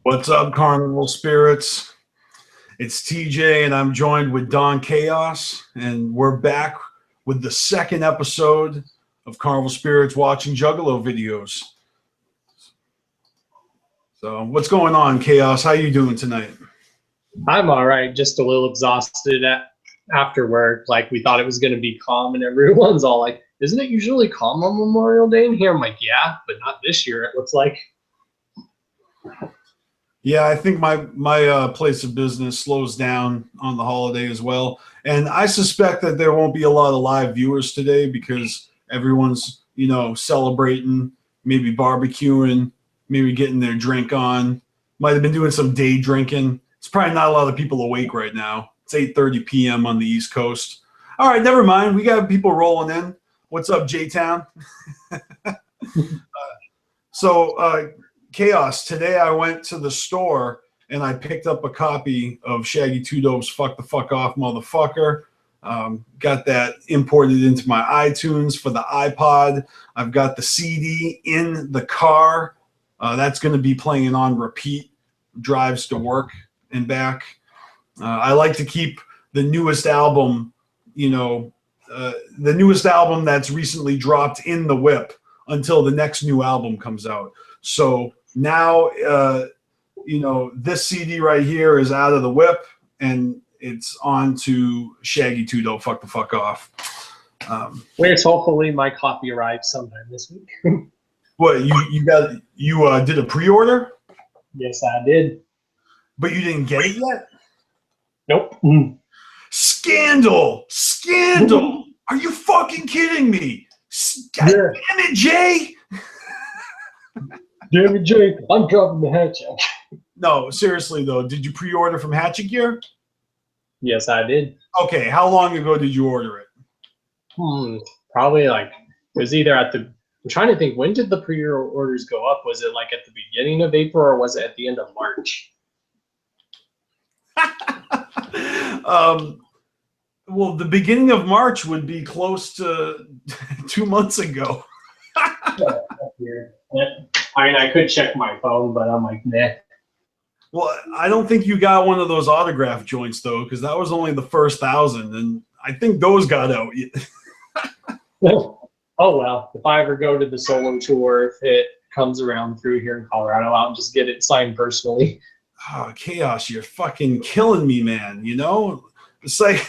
What's up, Carnival Spirits? It's TJ, and I'm joined with Don Chaos, and we're back with the second episode of Carnival Spirits watching Juggalo videos. So, what's going on, Chaos? How you doing tonight? I'm all right, just a little exhausted after work. Like, we thought it was going to be calm, and everyone's all like, isn't it usually calm on Memorial Day in here? I'm like, yeah, but not this year, it looks like. Yeah, I think my place of business slows down on the holiday as well. And I suspect that there won't be a lot of live viewers today because everyone's, celebrating, maybe barbecuing, maybe getting their drink on. Might have been doing some day drinking. It's probably not a lot of people awake right now. It's 8:30 p.m. on the East Coast. All right, never mind. We got people rolling in. What's up, J-Town? Chaos, today I went to the store and I picked up a copy of Shaggy Two Dope's Fuck the Fuck Off Motherfucker. Got that imported into my iTunes for the iPod. I've got the CD in the car. That's going to be playing on repeat, drives to work and back. I like to keep the newest album, the newest album that's recently dropped in the whip until the next new album comes out. So now, this CD right here is out of the whip, and it's on to Shaggy Two Dope, Fuck the Fuck Off. Which hopefully my copy arrives sometime this week. What, you did a pre-order? Yes, I did. But you didn't get it yet? Nope. Scandal! Are you fucking kidding me? God damn it, Jay! Damn it, Jake, I'm dropping the hatchet. No, seriously though, did you pre-order from Hatchet Gear? Yes, I did. Okay, how long ago did you order it? Probably it was either I'm trying to think, when did the pre-orders go up? Was it at the beginning of April or was it at the end of March? Well, the beginning of March would be close to 2 months ago. I mean, I could check my phone, but I'm like, nah. Well, I don't think you got one of those autograph joints, though, because that was only the first 1,000, and I think those got out. Oh, well. If I ever go to the solo tour, if it comes around through here in Colorado, I'll just get it signed personally. Oh, Chaos, you're fucking killing me, man. It's like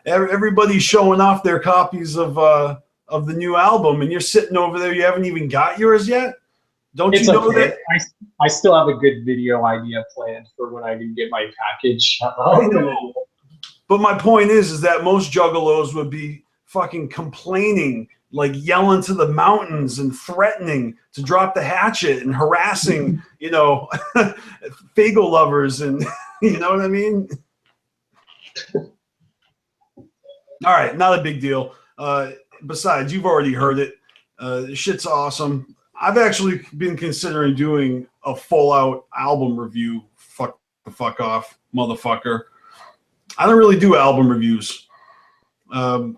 everybody's showing off their copies of the new album, and you're sitting over there. You haven't even got yours yet. Don't you know that? I still have a good video idea planned for when I do get my package. But my point is that most juggalos would be fucking complaining, like yelling to the mountains and threatening to drop the hatchet and harassing, Fago lovers, and you know what I mean? All right, not a big deal. Besides, you've already heard it. Shit's awesome. I've actually been considering doing a full-out album review. Fuck the fuck off, motherfucker. I don't really do album reviews. But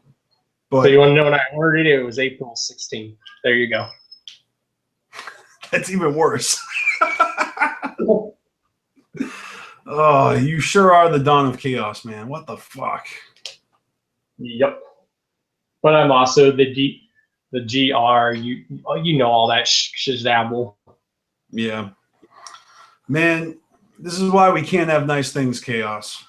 so you want to know when I ordered it? It was April 16th. There you go. That's even worse. Oh, you sure are the Dawn of Chaos, man. What the fuck? Yep. But I'm also the GR. You know all that shizabble. Yeah. Man, this is why we can't have nice things, Chaos.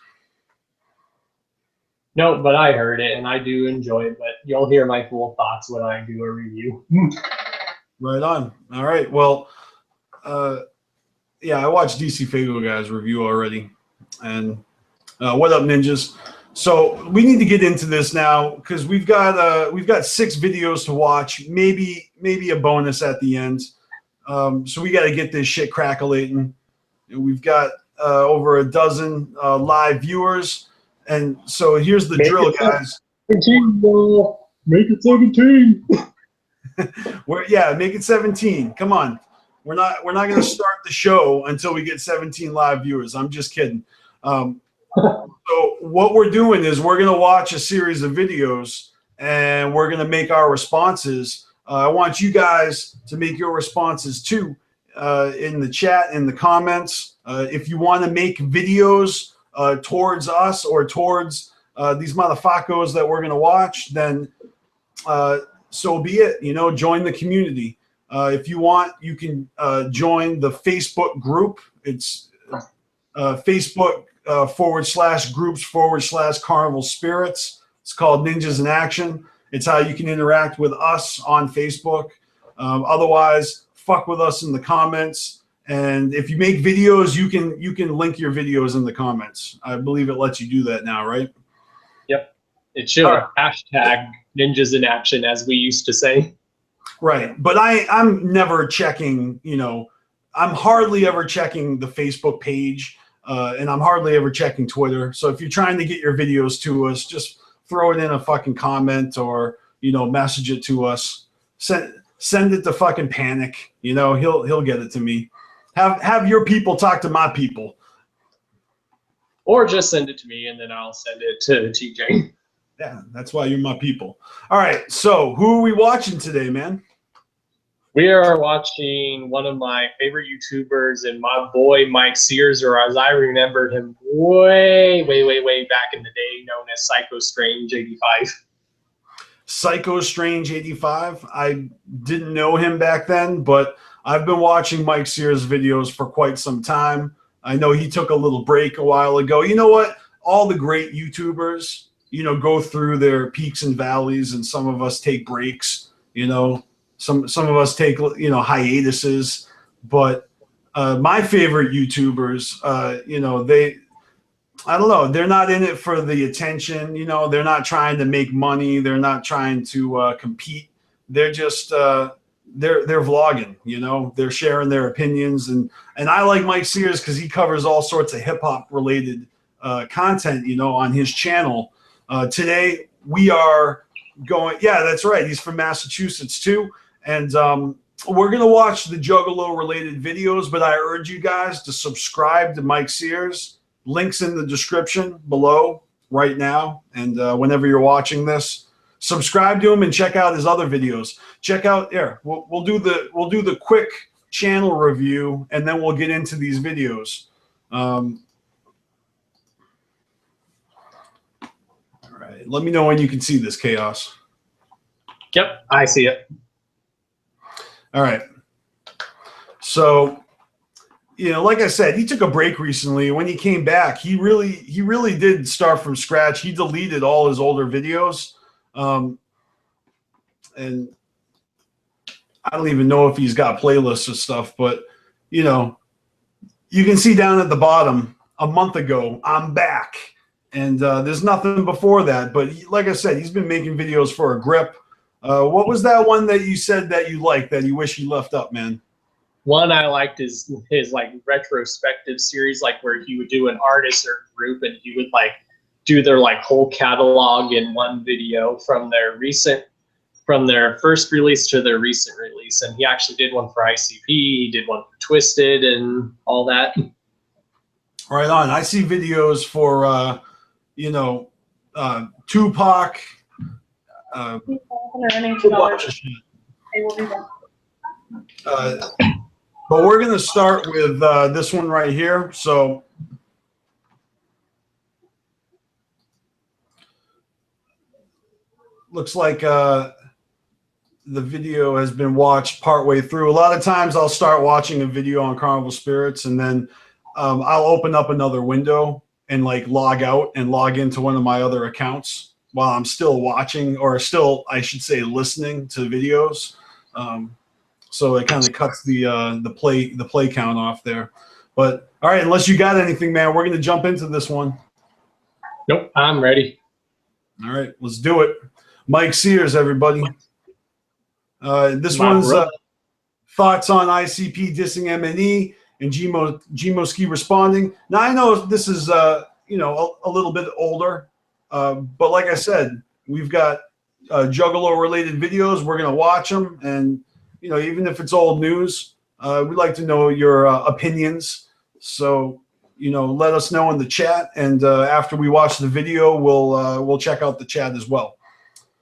No, but I heard it, and I do enjoy it, but you'll hear my full thoughts when I do a review. Right on. All right. Well, yeah, I watched DC Fago guys review already. And what up, ninjas? So we need to get into this now because we've got 6 videos to watch, maybe a bonus at the end. So we got to get this shit crackling. We've got over a dozen live viewers, and so here's the drill, guys. 17, make it 17. Make it 17. Come on, we're not going to start the show until we get 17 live viewers. I'm just kidding. So what we're doing is we're going to watch a series of videos and we're going to make our responses. I want you guys to make your responses too. in the chat, in the comments. If you want to make videos towards us or towards these motherfuckers that we're going to watch, then so be it. You know, join the community. If you want, you can join the Facebook group. It's Facebook /groups/CarnivalSpirits. It's called Ninjas in Action. It's how you can interact with us on Facebook. Otherwise, fuck with us in the comments. And if you make videos, you can link your videos in the comments. I believe it lets you do that now, right? Yep. It should. Right. Hashtag Ninjas in Action, as we used to say. Right. But I'm never checking, you know, I'm hardly ever checking the Facebook page, and I'm hardly ever checking Twitter. So if you're trying to get your videos to us, just throw it in a fucking comment or, you know, message it to us. Send it to fucking Panic. You know, he'll get it to me. Have your people talk to my people. Or just send it to me and then I'll send it to TJ. Yeah, that's why you're my people. All right, so who are we watching today, man? We are watching one of my favorite YouTubers and my boy Mike Sears, or as I remembered him way back in the day, known as Psycho Strange 85. Psycho Strange 85. I didn't know him back then, but I've been watching Mike Sears videos for quite some time. I know he took a little break a while ago. You know what? All the great YouTubers, you know, go through their peaks and valleys, and some of us take breaks, you know. Some of us take, you know, hiatuses, but my favorite YouTubers, you know, I don't know, they're not in it for the attention, you know, they're not trying to make money, they're not trying to compete, they're just they're vlogging, you know, they're sharing their opinions, and I like Mike Sears because he covers all sorts of hip hop related content, you know, on his channel. Today we are going, yeah, that's right, he's from Massachusetts too. And we're going to watch the Juggalo related videos, but I urge you guys to subscribe to Mike Sears. Links in the description below right now. And whenever you're watching this, subscribe to him and check out his other videos. Check out here. We'll do the quick channel review, and then we'll get into these videos. All right. Let me know when you can see this, Chaos. Yep, I see it. All right. So, you know, like I said, he took a break recently. When he came back, he really did start from scratch. He deleted all his older videos. And I don't even know if he's got playlists or stuff, but, you know, you can see down at the bottom, a month ago, I'm back. And there's nothing before that. But like I said, he's been making videos for a grip. What was that one that you said that you liked that you wish you left up, man? One I liked is his like retrospective series, like where he would do an artist or group and he would like do their like whole catalog in one video from their first release to their recent release. And he actually did one for ICP, he did one for Twisted and all that. Right on. I see videos for you know, Tupac. But we're going to start with this one right here. So looks like the video has been watched partway through. A lot of times I'll start watching a video on Carnival Spirits, and then I'll open up another window and like log out and log into one of my other accounts while I'm still watching, or still, I should say, listening to videos. So it kind of cuts the play count off there. But all right, unless you got anything, man, we're going to jump into this one. Nope, I'm ready. All right, let's do it. Mike Sears, everybody. This one's thoughts on ICP dissing MNE and Gmoski responding. Now I know this is you know, a little bit older. But like I said, we've got Juggalo related videos. We're going to watch them. And, you know, even if it's old news, we'd like to know your opinions. So, you know, let us know in the chat. And after we watch the video, we'll check out the chat as well.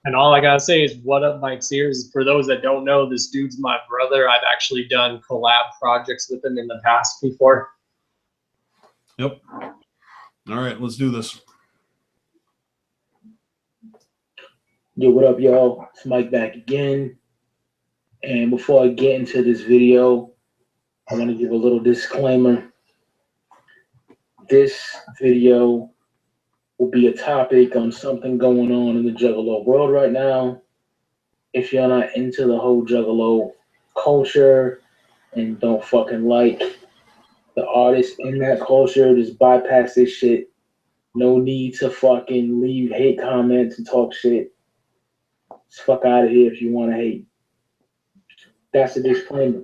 And all I gotta say is, what up, Mike Sears? For those that don't know, this dude's my brother. I've actually done collab projects with him in the past before. Yep. All right, let's do this. Yo, what up, y'all? It's Mike back again. And before I get into this video, I want to give a little disclaimer. This video will be a topic on something going on in the Juggalo world right now. If you're not into the whole Juggalo culture and don't fucking like the artists in that culture, just bypass this shit. No need to fucking leave hate comments and talk shit. Just fuck out of here if you want to hate. That's a disclaimer.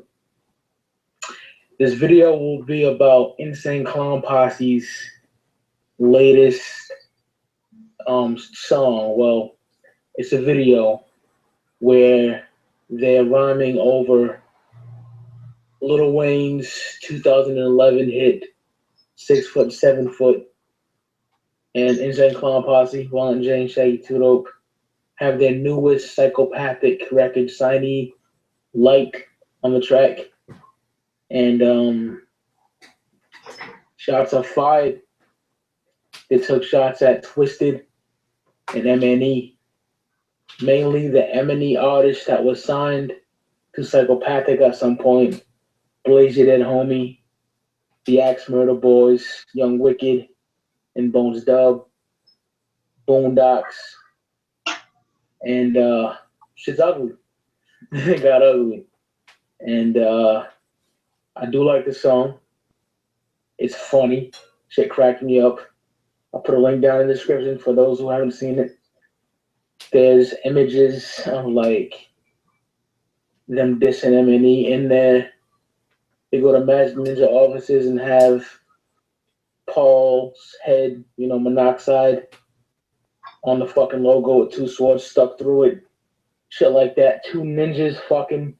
This video will be about Insane Clown Posse's latest song. Well, it's a video where they're rhyming over Lil Wayne's 2011 hit 6 Foot, 7 Foot, and Insane Clown Posse, Violent J and Shaggy 2 Dope have their newest psychopathic record signee, Light, on the track. And shots are fired. They took shots at Twisted and MNE. Mainly the MNE artist that was signed to Psychopathic at some point. Blaze Your Dead Homie, the Axe Murder Boys, Young Wicked, and Bones Dub, Boondocks. And shit's ugly. It got ugly. And I do like the song. It's funny. Shit cracked me up. I'll put a link down in the description for those who haven't seen it. There's images of like them dissing MNE in there. They go to Magic Ninja offices and have Paul's head, monoxide on the fucking logo with 2 swords stuck through it. Shit like that. 2 ninjas fucking.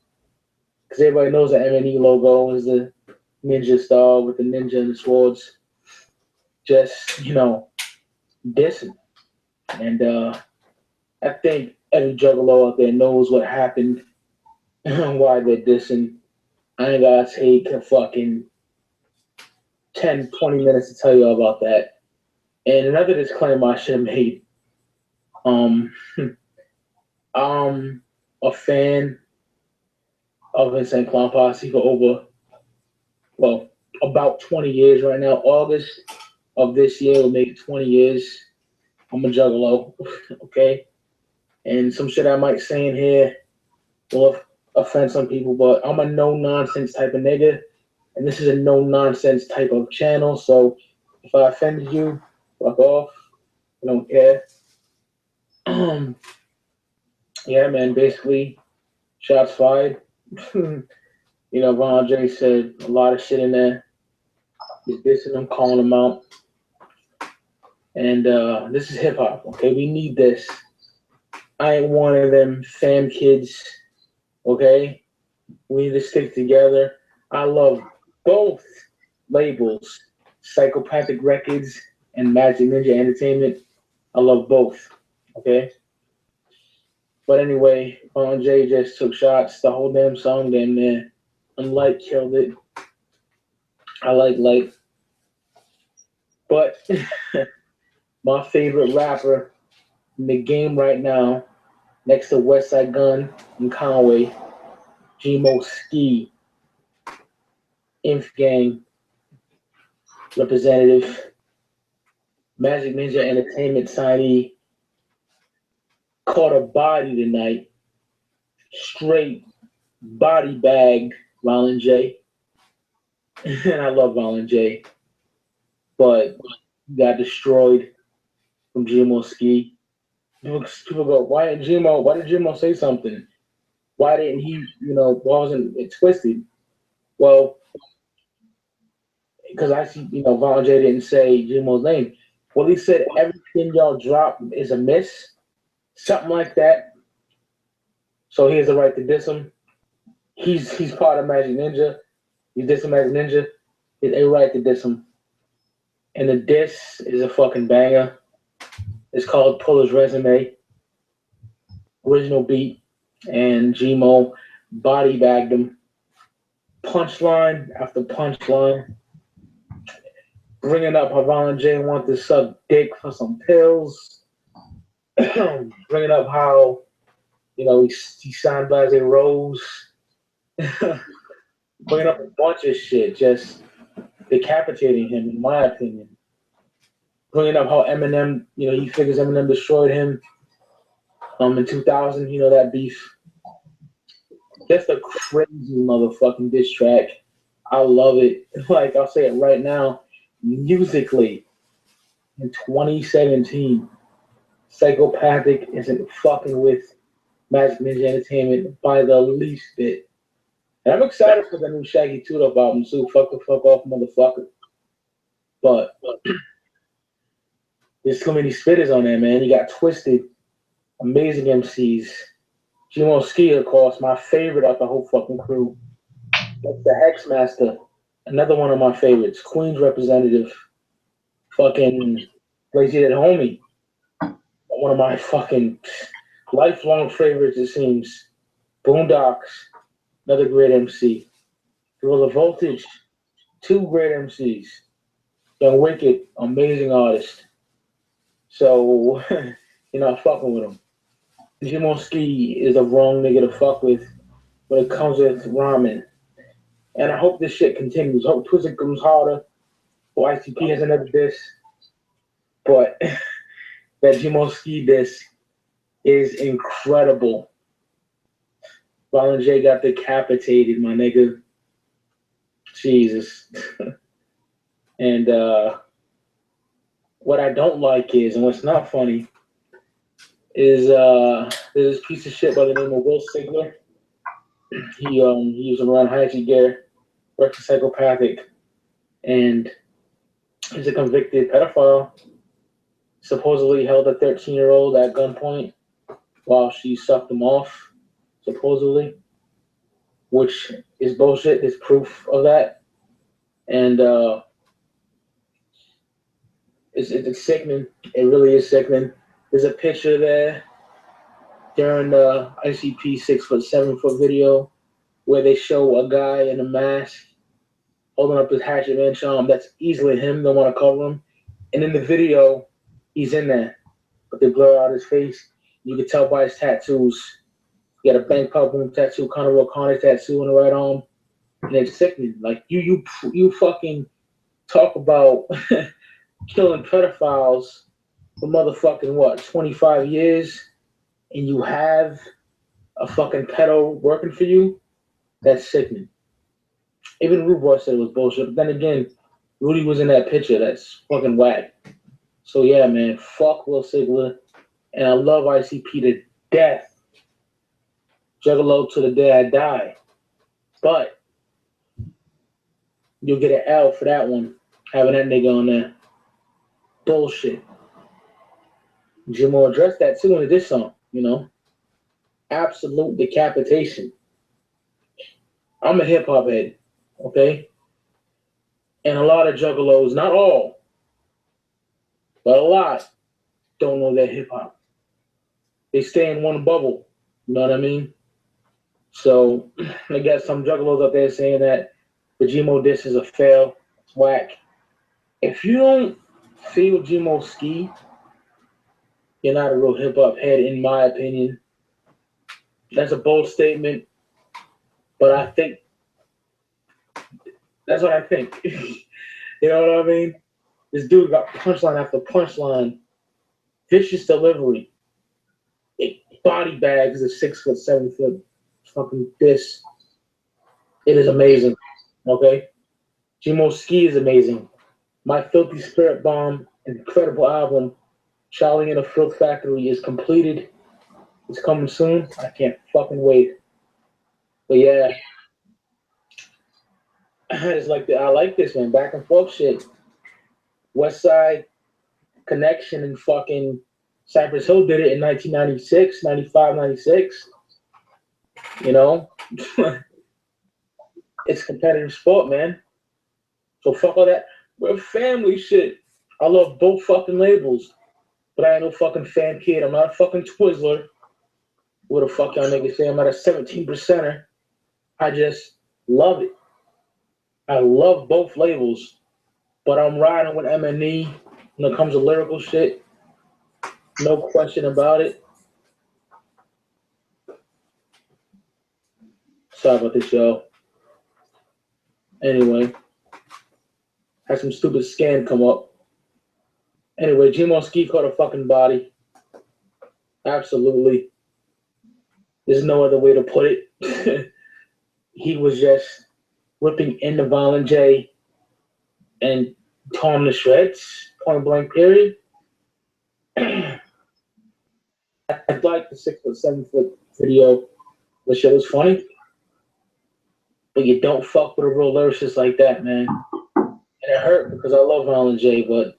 Because everybody knows the MNE logo is the ninja star with the ninja and the swords. Just, dissing. And I think every Juggalo out there knows what happened and why they're dissing. I ain't gotta take a fucking 10, 20 minutes to tell you all about that. And another disclaimer I should have made. I'm a fan of Insane Clown Posse for about 20 years right now. August of this year will make 20 years. I'm a Juggalo, okay? And some shit I might say in here will offend some people, but I'm a no-nonsense type of nigga, and this is a no-nonsense type of channel, so if I offended you, fuck off. I don't care. Yeah, man, basically, shots fired. Von J said a lot of shit in there. He's dissing them, calling them out. And this is hip hop, okay? We need this. I ain't one of them fam kids, okay? We need to stick together. I love both labels, Psychopathic Records and Magic Ninja Entertainment. I love both, okay? But anyway, Von J just took shots. The whole damn song, damn near. And Light killed it. I like Light. But my favorite rapper in the game right now, next to Westside Gun and Conway, Gmo Ski, Inf Gang representative, Magic Ninja Entertainment signee, caught a body tonight. Straight body bagged Violent J. And I love Violent J. But got destroyed from Gmo Ski. People go, why did Gmo say something? Why didn't he, why wasn't it Twisted? Well, because I see, Violent J didn't say Gmo's name. Well, he said everything y'all drop is a miss. Something like that. So he has the right to diss him. He's part of Magic Ninja. He's dissing Magic Ninja. He has a right to diss him. And the diss is a fucking banger. It's called Pull His Resume. original beat, and Gmo body bagged him. Punchline after punchline, bringing up how Violent J wanted to suck dick for some pills, bringing up how, you know, he signed by a Rose, bringing up a bunch of shit, just decapitating him, in my opinion. Bringing up how Eminem, you know, he figures Eminem destroyed him in 2000, you know, that beef. Just a crazy motherfucking diss track. I love it. Like, I'll say it right now, musically, in 2017, Psychopathic isn't fucking with Magic Ninja Entertainment by the least bit. And I'm excited for the new Shaggy 2 Dope album too. Fuck the fuck off, motherfucker. But there's so many spitters on there, man. You got Twisted, amazing MCs. Gmo Ski, of course, my favorite of the whole fucking crew. That's the Hexmaster, another one of my favorites. Queens representative, fucking Lazy Dead Homie, one of my fucking lifelong favorites, it seems. Boondocks, another great MC. Gorilla Voltage, two great MCs. Young Wicked, amazing artist. So, you're not fucking with him. Gmo Ski is a wrong nigga to fuck with when it comes with rhyming. And I hope this shit continues. I hope Twisted comes harder. Or ICP has another diss. But that Gmo Ski diss is incredible. Violent J got decapitated, my nigga. Jesus. And what I don't like is, and what's not funny, is there's this piece of shit by the name of Will Sigler. He was around Haji Gear, worked for Psychopathic, and he's a convicted pedophile. Supposedly held a 13-year-old at gunpoint while she sucked him off, supposedly, which is bullshit. There's proof of that. And it's sickening. It really is sickening. There's a picture there during the ICP 6 foot, 7 foot video where they show a guy in a mask holding up his hatchet man charm. That's easily him. They want to cover him. And in the video, he's in there, but they blur out his face. You can tell by his tattoos. He got a Bank Pop Boom tattoo, Carnival Carnage tattoo on the right arm, and it's sickening. Like you fucking talk about killing pedophiles for motherfucking what, 25 years, and you have a fucking pedo working for you? That's sickening. Even Rude Boy said it was bullshit, but then again, Rudy was in that picture. That's fucking whack. So yeah, man, fuck Will Sigler, and I love ICP to death. Juggalo to the day I die. But you'll get an L for that one, having that nigga on there. Bullshit. Jimo addressed that too in this song, you know. Absolute decapitation. I'm a hip hop head, okay? And a lot of juggalos, not all, but a lot, don't know that hip hop. They stay in one bubble, you know what I mean? So I got some juggalos out there saying that the Gmo diss is a fail, it's whack. If you don't feel Gmo Ski, you're not a real hip hop head, in my opinion. That's a bold statement, but I think that's what I think. You know what I mean? This dude got punchline after punchline, vicious delivery. It body bags a 6 foot, 7 foot fucking diss. It is amazing. Okay? Gmo Ski is amazing. My Filthy Spirit Bomb, incredible album, Charlie in a Filth Factory, is completed. It's coming soon. I can't fucking wait. But yeah, it's like I like this, man. Back and forth shit. West Side Connection and fucking Cypress Hill did it in 1996, 95, 96. You know? It's competitive sport, man. So fuck all that. We're family shit. I love both fucking labels. But I ain't no fucking fan kid. I'm not a fucking Twizzler. What the fuck y'all niggas say? I'm at a 17%er. I just love it. I love both labels, but I'm riding with M&E when it comes to lyrical shit. No question about it. Sorry about this, y'all. Anyway, had some stupid scam come up. Anyway, BstMstR caught a fucking body. Absolutely. There's no other way to put it. He was just whipping into Violent J and tore him to shreds, point blank period. I like the 6 foot, 7 foot video. The shit was funny. But you don't fuck with a real lyricist like that, man. And it hurt because I love Violent J, but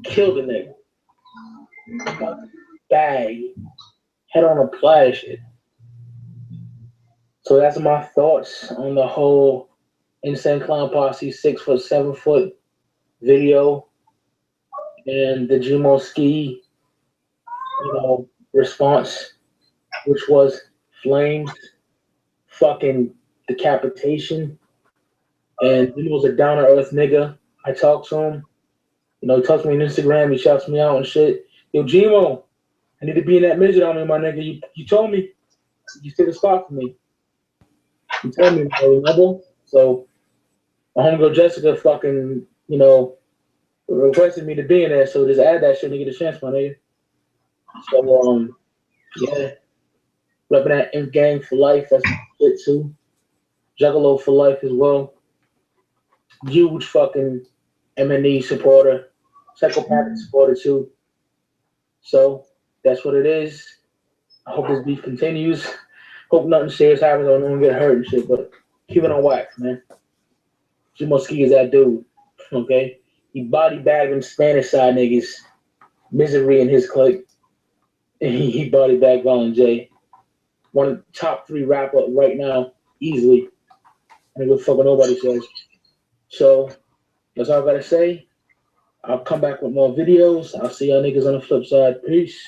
killed the nigga. Bag. Head on a platter shit. So that's my thoughts on the whole Insane Clown Posse 6 foot, 7 foot video and the BstMstR, response, which was flames, fucking decapitation. And he was a down to earth nigga. I talked to him. He talks to me on Instagram. He shouts me out and shit. Yo, Gmo, I need to be in that midget on me, my nigga. You told me. You set a spot for me. You told me, remember? So my homegirl Jessica fucking, requested me to be in there. So just add that shit and get a chance, my nigga. So, yeah. Repping that Imp Gang for life. That's shit too. Juggalo for life as well. Huge fucking M&E supporter. Psychopathic supporter too. So that's what it is. I hope this beef continues. Hope nothing serious happens or no one get hurt and shit, but keep it on wax, man. BstMstR is that dude. Okay? He body bagged them Spanish side niggas. Misery in his clique. And he body bagged Violent J. One of the top 3 rapper right now, easily. I don't give a fuck what nobody says. So that's all I gotta say. I'll come back with more videos. I'll see y'all niggas on the flip side. Peace.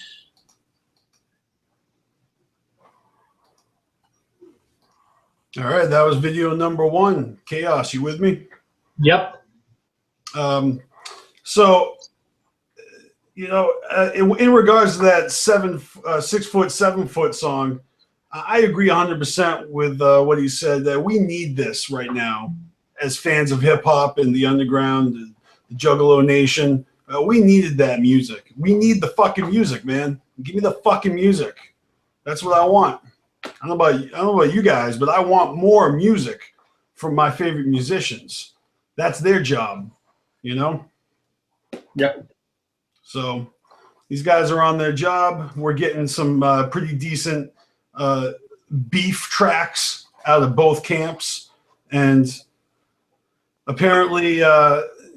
All right, that was video number 1. Chaos, you with me? Yep. So, in regards to that 6 foot, 7 foot song, I agree 100% with what he said, that we need this right now as fans of hip hop and the underground, the Juggalo Nation. We needed that music. We need the fucking music, man. Give me the fucking music. That's what I want. I don't know about you guys, but I want more music from my favorite musicians. That's their job, Yep. So these guys are on their job. We're getting some pretty decent beef tracks out of both camps. And apparently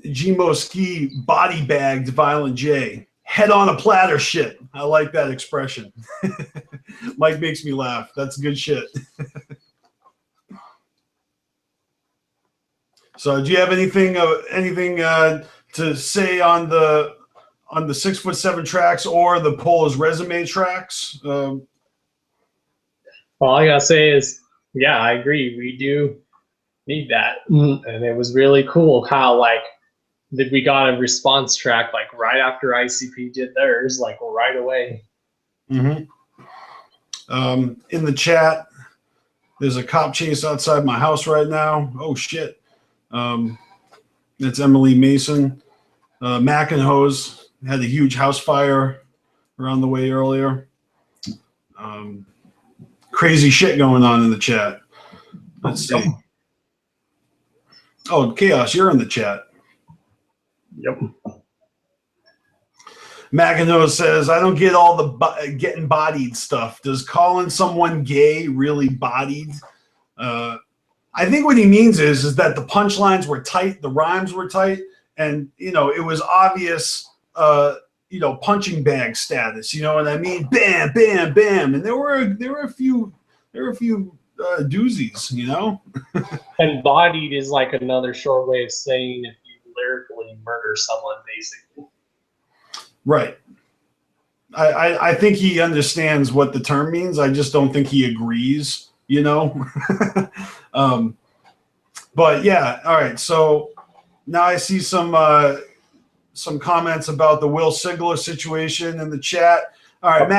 BstMstR body bagged Violent J. Head on a platter shit. I like that expression. Mike makes me laugh. That's good shit. So do you have anything to say on the 6 foot 7 tracks or the Pola's Resume tracks? All I gotta say is, yeah, I agree. We do need that, and it was really cool how we got a response track right after ICP did theirs, right away. Mm-hmm. In the chat, there's a cop chase outside my house right now. Oh shit! That's Emily Mason. Mackenhose had a huge house fire around the way earlier. Crazy shit going on in the chat. Let's see. Oh, Chaos, you're in the chat. Yep. Mackenhose says, I don't get all the getting bodied stuff. Does calling someone gay really bodied? I think what he means is that the punchlines were tight, the rhymes were tight, and it was obvious punching bag status, you know what I mean? Bam, bam, bam. And there were a few doozies, And bodied is another short way of saying if you lyrically murder someone, basically. Right. I think he understands what the term means. I just don't think he agrees, you know? But yeah, all right. So now I see some comments about the Will Sigler situation in the chat. All right,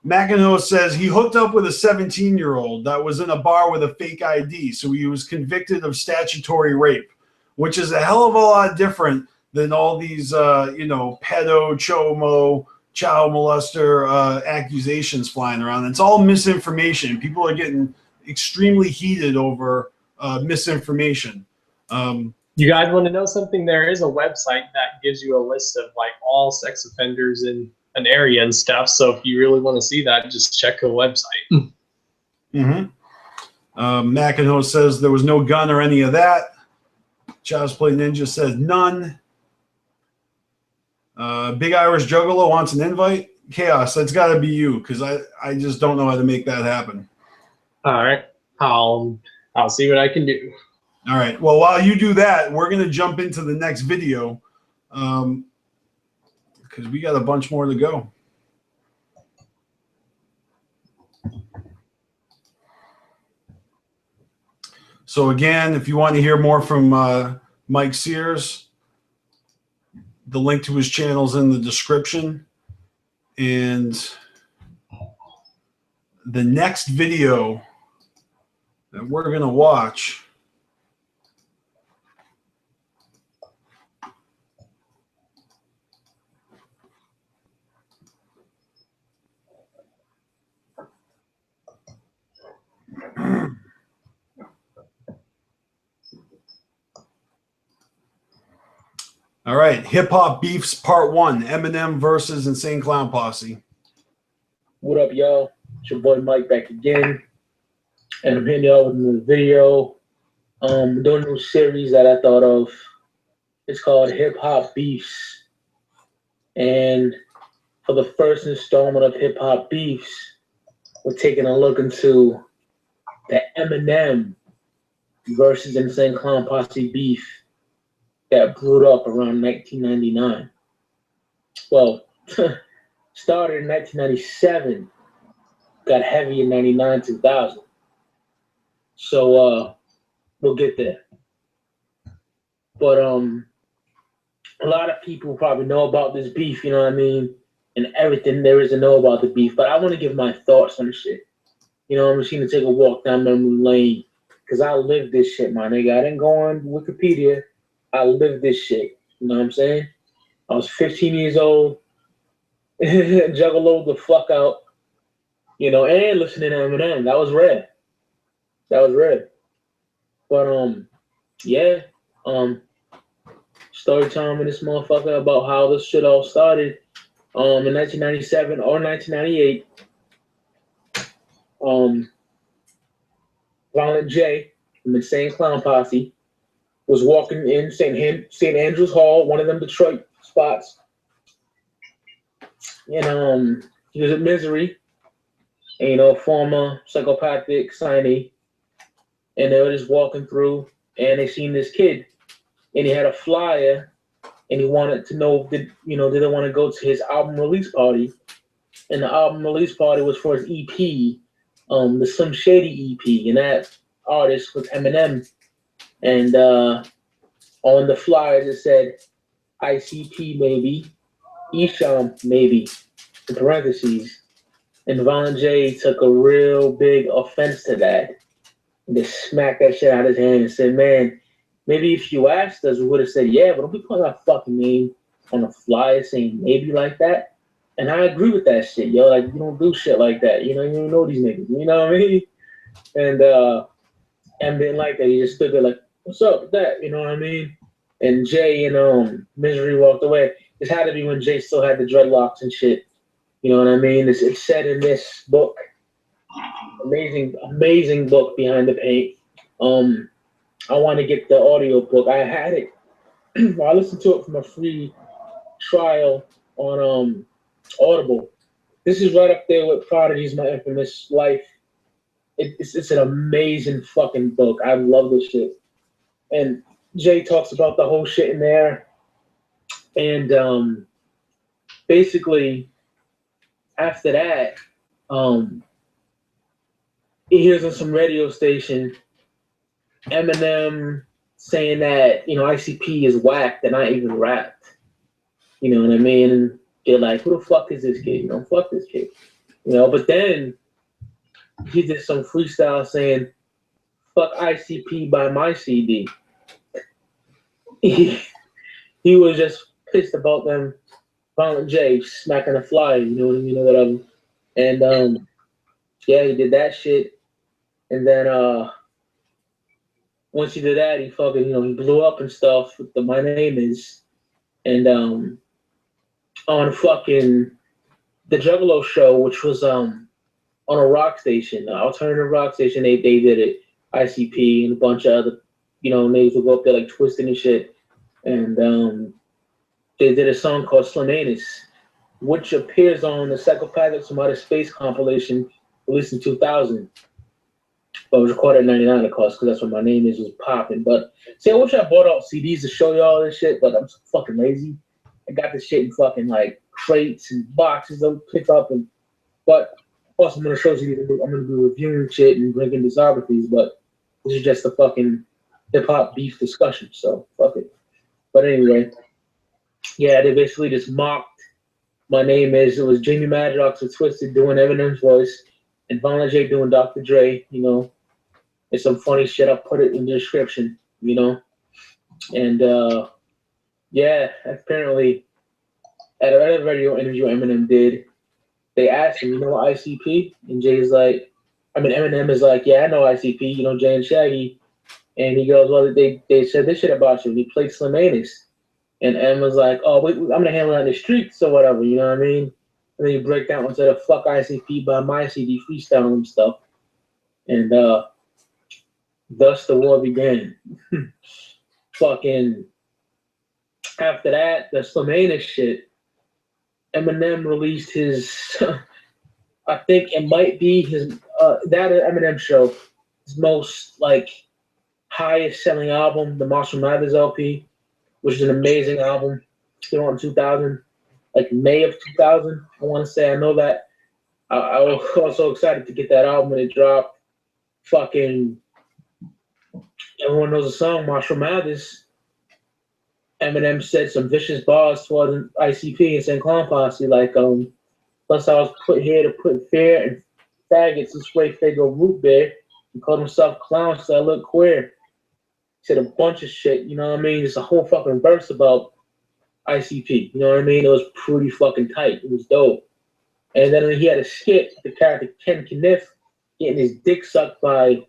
Mackinhose says he hooked up with a 17-year-old that was in a bar with a fake ID, so he was convicted of statutory rape, which is a hell of a lot different than all these, pedo, chomo, child molester accusations flying around. It's all misinformation. People are getting extremely heated over misinformation. You guys want to know something? There is a website that gives you a list of like all sex offenders in an area and stuff. So if you really want to see that, just check the website. Mackinho says there was no gun or any of that. Child's Play Ninja says none. Big Irish Juggalo wants an invite. Chaos, that's got to be you, because I just don't know how to make that happen. All right. I'll see what I can do. All right. Well, while you do that, we're going to jump into the next video because we got a bunch more to go. So again, if you want to hear more from Mike Sears, the link to his channel is in the description. And the next video that we're going to watch all right, Hip Hop Beefs Part 1, Eminem versus Insane Clown Posse. What up, y'all? It's your boy Mike back again. And I'm hitting y'all with another video. Doing a new series that I thought of. It's called Hip Hop Beefs. And for the first installment of Hip Hop Beefs, we're taking a look into the Eminem versus Insane Clown Posse beef that blew up around 1999. Well, started in 1997, got heavy in 99, 2000. So we'll get there. But a lot of people probably know about this beef, you know what I mean, and everything there is to know about the beef. But I want to give my thoughts on the shit. You know, I'm just going to take a walk down memory lane because I lived this shit, my nigga. I didn't go on Wikipedia. I lived this shit. You know what I'm saying? I was 15 years old, juggalo the fuck out, you know, and listening to Eminem. That was rare. That was rare. But yeah, story time in this motherfucker about how this shit all started. In 1997 or 1998. Violent J from Insane Clown Posse was walking in St. Andrews Hall, one of them Detroit spots. And he was at Misery, and, you know, former psychopathic signee. And they were just walking through, and they seen this kid, and he had a flyer, and he wanted to know, did they want to go to his album release party? And the album release party was for his EP, the Slim Shady EP, and that artist was Eminem. And on the flyers it said ICP maybe, Esham maybe, in parentheses. And Violent J took a real big offense to that. And just smacked that shit out of his hand and said, man, maybe if you asked us, we would have said yeah, but don't be putting our fucking name on a flyer saying maybe like that. And I agree with that shit, yo. Like, you don't do shit like that. You know, you don't know these niggas. You know what I mean? And M didn't like that. He just stood there like, what's up with that? You know what I mean? And Jay and Misery walked away. This had to be when Jay still had the dreadlocks and shit. You know what I mean? It's said in this book. Amazing book, Behind the Paint. I want to get the audio book. I had it. I listened to it from a free trial on Audible. This is right up there with Prodigy's My Infamous Life. It's an amazing fucking book. I love this shit. And Jay talks about the whole shit in there. And basically, after that, he hears on some radio station Eminem saying that, you know, ICP is whack, they're not even rapped. You know what I mean? And they're like, who the fuck is this kid? You know, fuck this kid. You know, but then he did some freestyle saying, fuck ICP by my CD. He was just pissed about them, Violent J smacking a fly, you know what I mean, or whatever. And yeah, he did that shit. And then once he did that, he fucking, you know, he blew up and stuff with the My Name Is. And on fucking the Juggalo show, which was on a rock station, an alternative rock station, they did it. ICP and a bunch of other, you know, names would go up there like Twisted and shit. And they did a song called Slim Anus, which appears on the Psychopathics from Outer Space compilation released in 2000. But it was recorded in 99, of course, because that's when My Name Is was popping. But see, I wish I bought out CDs to show you all this shit, but I'm so fucking lazy. I got this shit in fucking like crates and boxes I'll pick up. But plus, I'm going to show you, I'm going to be reviewing shit and drinking discographies, but this is just a fucking hip-hop beef discussion, so fuck it. But anyway, yeah, they basically just mocked My Name Is. It was Jamie Madrox with Twisted doing Eminem's voice and Violent J doing Dr. Dre, you know. It's some funny shit. I'll put it in the description, you know. And yeah, apparently at another radio interview Eminem did, they asked him, you know ICP? And Jay's like, I mean, Eminem is like, yeah, I know ICP, you know, Jay and Shaggy. And he goes, well, they said this shit about you. He played Slim Anus. And M was like, oh, wait, I'm going to handle it on the streets or whatever, you know what I mean? And then you break down into the fuck ICP by my CD freestyle and stuff. And thus the war began. Fucking after that, the Slim Anus shit, Eminem released his, I think it might be his, that Eminem show, his most, like, highest selling album, the Marshall Mathers LP, which is an amazing album. Came out in 2000, like May of 2000, I want to say. I know that. I was also excited to get that album when it dropped. Fucking, everyone knows the song, Marshall Mathers. Eminem said some vicious bars towards ICP and St. Clown Posse, like, plus I was put here to put fear and faggots this way they go root beer. He called himself clown, so I look queer. He said a bunch of shit, you know what I mean? It's a whole fucking verse about ICP, you know what I mean? It was pretty fucking tight. It was dope. And then he had a skit, the character Ken Kniff getting his dick sucked by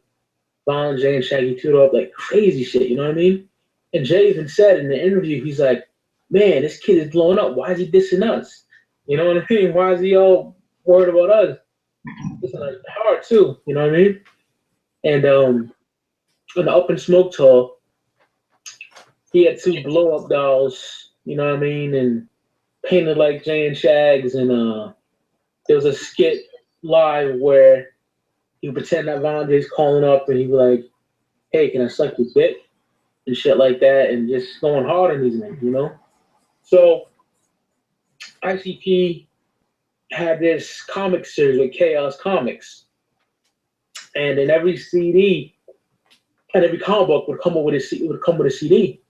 Violent J and Shaggy Two up, like crazy shit, you know what I mean? And Jay even said in the interview, he's like, man, this kid is blowing up. Why is he dissing us? You know what I mean? Why is he all worried about us? It's like hard too, you know what I mean? And in the Up in Smoke tour, he had 2 blow-up dolls, you know what I mean, and painted like Jay and Shags. And there was a skit live where he would pretend that Violent J's calling up and he'd be like, hey, can I suck your dick? And shit like that, and just going hard on these men, you know? So ICP had this comic series with Chaos Comics. And in every CD, and every comic book would come with a CD.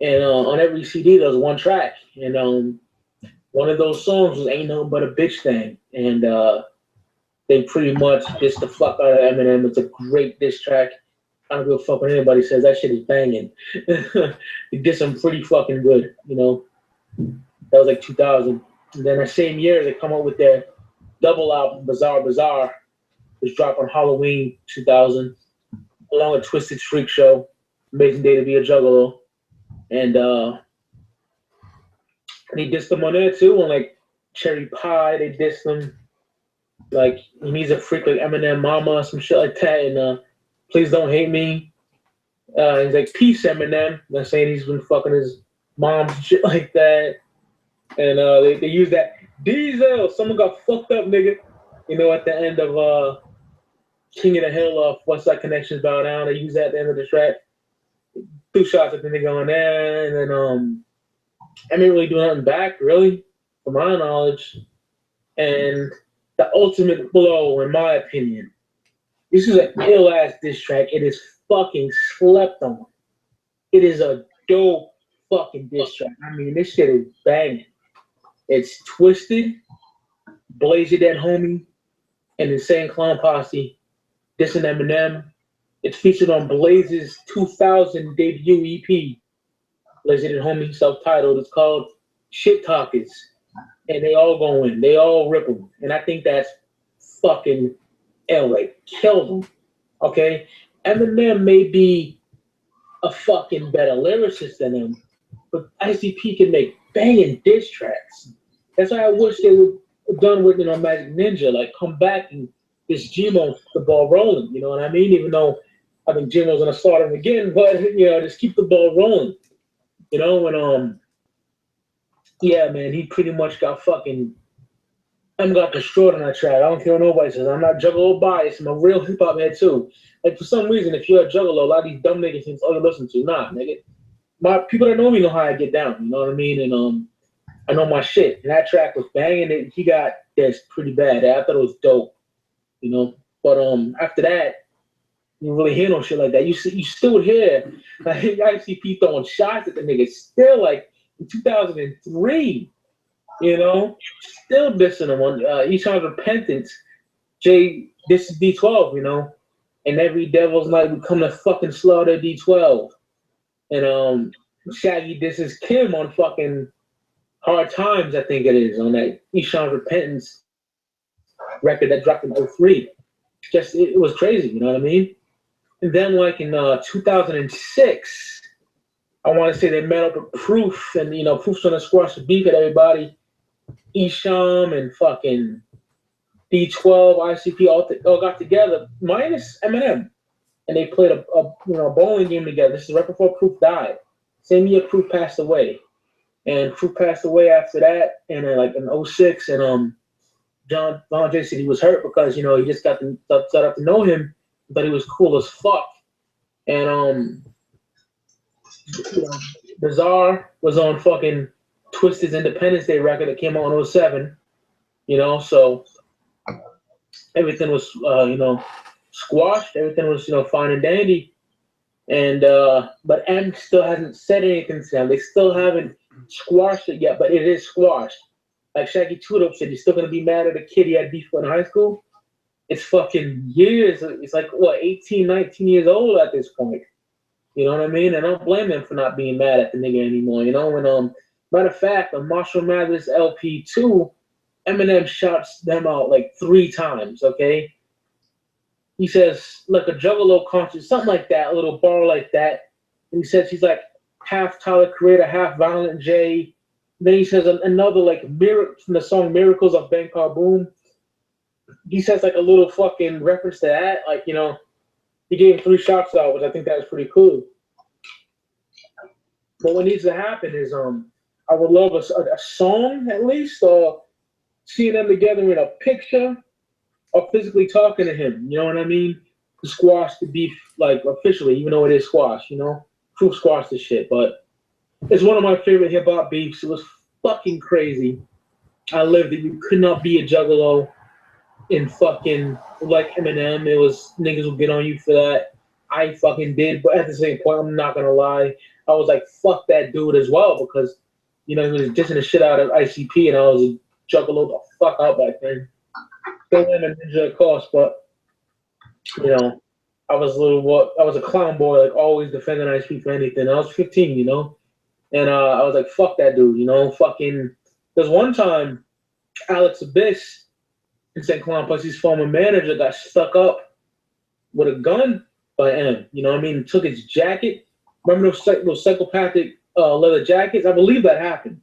And on every CD there was one track. And one of those songs was Ain't Nothing But a Bitch Thing. And they pretty much dissed the fuck out of Eminem. It's a great diss track. I don't give a fuck what anybody says. That shit is banging. He did some pretty fucking good, you know. That was like 2000. And then that same year, they come out with their double album, Bizarre Bizarre, which dropped on Halloween 2000, along with Twisted Freak Show, Amazing Day to Be a Juggalo. And they dissed them on there too, on like Cherry Pie, they dissed them. Like, he needs a freak like Eminem Mama, some shit like that. And Please Don't Hate Me. He's like, peace, Eminem. They're saying he's been fucking his mom and shit like that. And they use that Diesel, someone got fucked up, nigga. You know, at the end of King of the Hill of What's That Connections Bow Down. They use that at the end of the track. 2 shots at the nigga on there. And then I didn't really do nothing back, really, from my knowledge. And the ultimate blow, in my opinion, this is an ill-ass diss track. It is fucking slept on. It is a dope fucking diss track. I mean, this shit is banging. It's Twisted, Blaze Your Dead Homie, and Insane Clown Posse, dissing Eminem. It's featured on Blaze's 2000 debut EP. Blaze Your Dead Homie, self-titled. It's called Shit Talkers. And they all go in. They all rip them. And I think that's fucking ill. Like, kill them. Okay? Eminem may be a fucking better lyricist than him, but ICP can make banging diss tracks. That's why I wish they would have done with, Magic Ninja. Like, come back and just Gmo the ball rolling. You know what I mean? Even though I think Gmo's going to start him again, but, just keep the ball rolling. And, yeah, man, he pretty much got got destroyed on that track. I don't care what nobody says. I'm not Juggalo biased. I'm a real hip-hop head, too. Like, for some reason, if you're a Juggalo, a lot of these dumb niggas think, oh, you listen to. Nah, nigga. My people that know me know how I get down. You know what I mean? And I know my shit. And that track was banging. And he got this pretty bad. I thought it was dope. But after that, you don't really hear no shit like that. You still would hear like ICP throwing shots at the niggas still, like, in 2003, still dissing them on each other's repentance. This is D12, and every devil's night we come to fucking slaughter D12. And Shaggy disses Kim on fucking Hard Times, I think it is, on that Ishan's Repentance record that dropped in 03. It was crazy, you know what I mean? And then like in 2006, I want to say they met up with Proof, and Proof's gonna squash the beef at everybody. Isham and fucking D12, ICP all got together, minus Eminem, and they played a bowling game together. This is right before Proof died. Same year Proof passed away, and Proof passed away after that, and then like in 06, and Don J said he was hurt because he just got to know him, but he was cool as fuck, and Bizarre was on fucking Twisted's Independence Day record that came out in 07, so everything was, squashed. Everything was, fine and dandy. And, but M still hasn't said anything to them. They still haven't squashed it yet, but it is squashed. Like Shaggy Two Dope said, he's still going to be mad at a kid he had beef with in high school. It's fucking years. It's like, 18, 19 years old at this point. You know what I mean? And I don't blame them for not being mad at the nigga anymore. And matter of fact, on Marshall Mathers LP2, Eminem shouts them out like 3 times. Okay, he says like a Juggalo concert, something like that, a little bar like that. And he says he's like half Tyler Creator, half Violent J. Then he says another like from the song Miracles of Bangkok Boom. He says like a little fucking reference to that, like he gave him 3 shouts out, which I think that was pretty cool. But what needs to happen is I would love a song at least, or seeing them together in a picture, or physically talking to him. You know what I mean? To squash the beef, like officially, even though it is squash. Proof squashed the shit, but it's one of my favorite hip hop beefs. It was fucking crazy. I lived it. You could not be a Juggalo in fucking like Eminem. It was niggas would get on you for that. I fucking did, but at the same point, I'm not gonna lie. I was like, fuck that dude as well, because he was dissing the shit out of ICP, and I was a Juggalo the fuck out back then. Still in a ninja, of course, but I was a clown boy, like always defending ICP for anything. I was 15, and I was like, fuck that dude, fucking. There's one time, Alex Abyss, Insane Clown Pussy's former manager, got stuck up with a gun by M. You know what I mean? Took his jacket. Remember those psychopathic leather jackets? I believe that happened.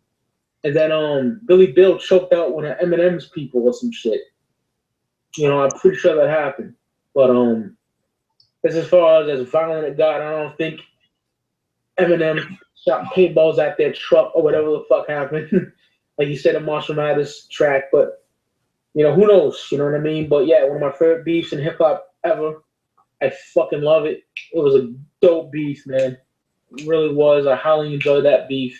And then Billy Bill choked out one of Eminem's people or some shit. I'm pretty sure that happened. But that's as far as violent it got. I don't think Eminem shot paintballs at their truck or whatever the fuck happened. Like you said, a Marshall Mathers track, but who knows? You know what I mean? But yeah, one of my favorite beefs in hip hop ever. I fucking love it. It was a dope beef, man. It really was. I highly enjoyed that beef.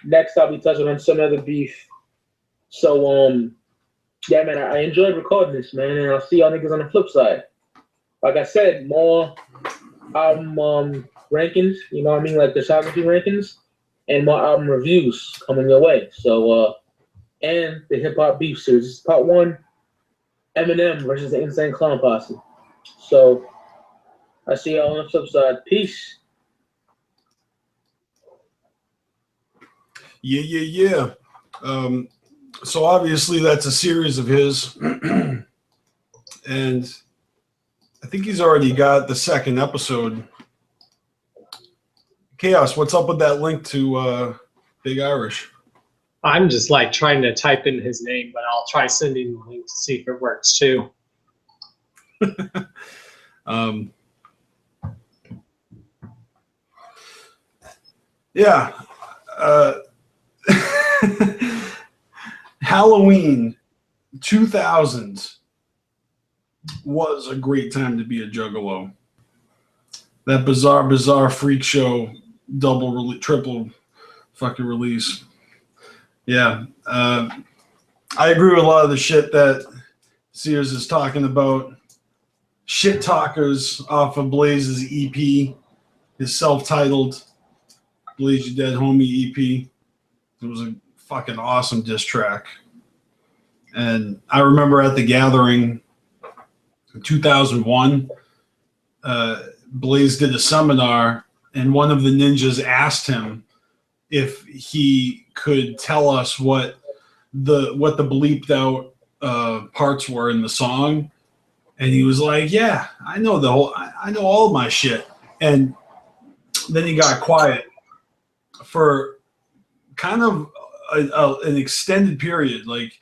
Next, I'll be touching on some other beef. So, Yeah, man, I enjoyed recording this, man, and I'll see y'all niggas on the flip side. Like I said, more album rankings, you know what I mean, like discography rankings, and more album reviews coming your way. So, and the Hip Hop Beef Series. This is part 1, Eminem versus the Insane Clown Posse. So, I see y'all on the flip side. Peace. Yeah. So obviously that's a series of his, and I think he's already got the second episode. Chaos, what's up with that link to Big Irish? I'm just like trying to type in his name, but I'll try sending the link to see if it works too. Yeah. Halloween 2000 was a great time to be a Juggalo. That bizarre freak show, triple fucking release. Yeah. I agree with a lot of the shit that Sears is talking about. Shit Talkers off of Blaze's EP, his self-titled Blaze You Dead Homie EP. It was a fucking awesome diss track. And I remember at the gathering in 2001, Blaze did a seminar, and one of the ninjas asked him if he could tell us what the bleeped out parts were in the song. And he was like, yeah, I know all of my shit. And then he got quiet for kind of an extended period. Like,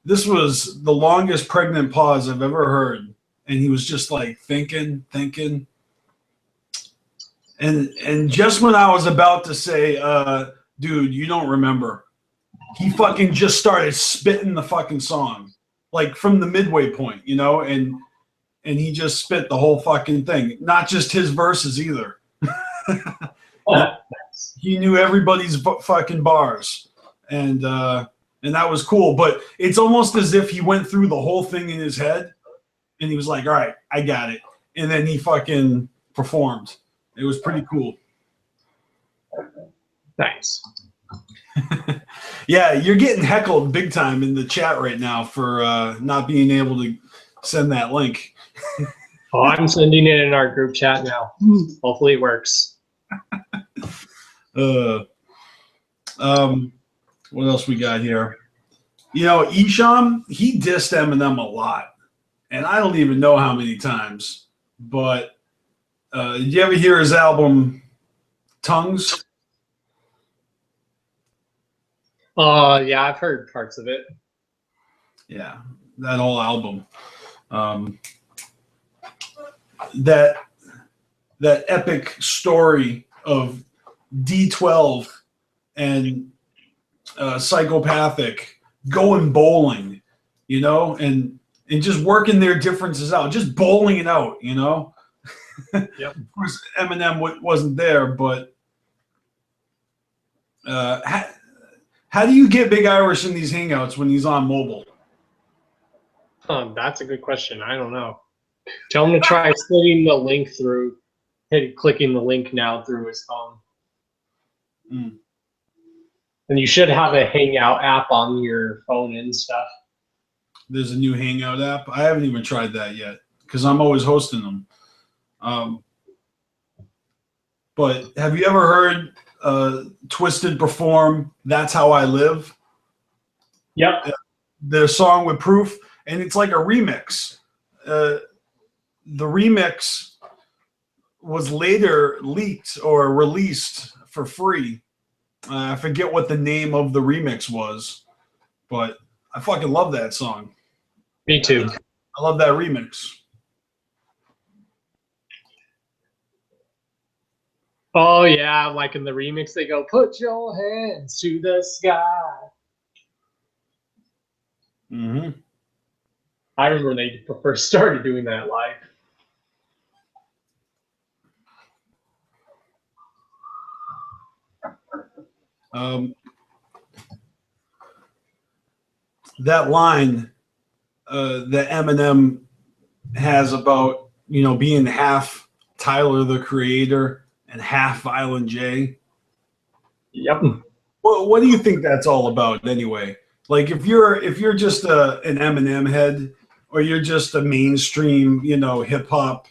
this was the longest pregnant pause I've ever heard. And he was just like thinking. And just when I was about to say, dude, you don't remember, he fucking just started spitting the fucking song, like from the midway point, you know, and he just spit the whole fucking thing, not just his verses either. He knew everybody's fucking bars, and that was cool. But it's almost as if he went through the whole thing in his head, and he was like, all right, I got it. And then he fucking performed. It was pretty cool. Nice. Yeah, you're getting heckled big time in the chat right now for not being able to send that link. Oh, I'm sending it in our group chat now. Hopefully it works. What else we got here? You know, Isham, he dissed Eminem a lot, and I don't even know how many times. But did you ever hear his album Tongues? Yeah, I've heard parts of it. Yeah, that whole album. That epic story of D12 and Psychopathic going bowling, you know, and just working their differences out, just bowling it out, you know. Yep. Of course, Eminem wasn't there, but how do you get Big Irish in these hangouts when he's on mobile? That's a good question. I don't know. Tell him to try slitting the link through, clicking the link now through his phone. Mm. And you should have a Hangout app on your phone and stuff. There's a new Hangout app. I haven't even tried that yet because I'm always hosting them. But have you ever heard Twisted perform That's How I Live? Yep. Their song with Proof, and it's like a remix. The remix was later leaked or released for free. I forget what the name of the remix was, but I fucking love that song. Me too. I love that remix. Oh, yeah. Like in the remix, they go, put your hands to the sky. Mm-hmm. I remember when they first started doing that live. That line, that Eminem has about, you know, being half Tyler the Creator and half Violent J? Yep. What do you think that's all about anyway? Like if you're just an Eminem head, or you're just a mainstream, you know, hip hop,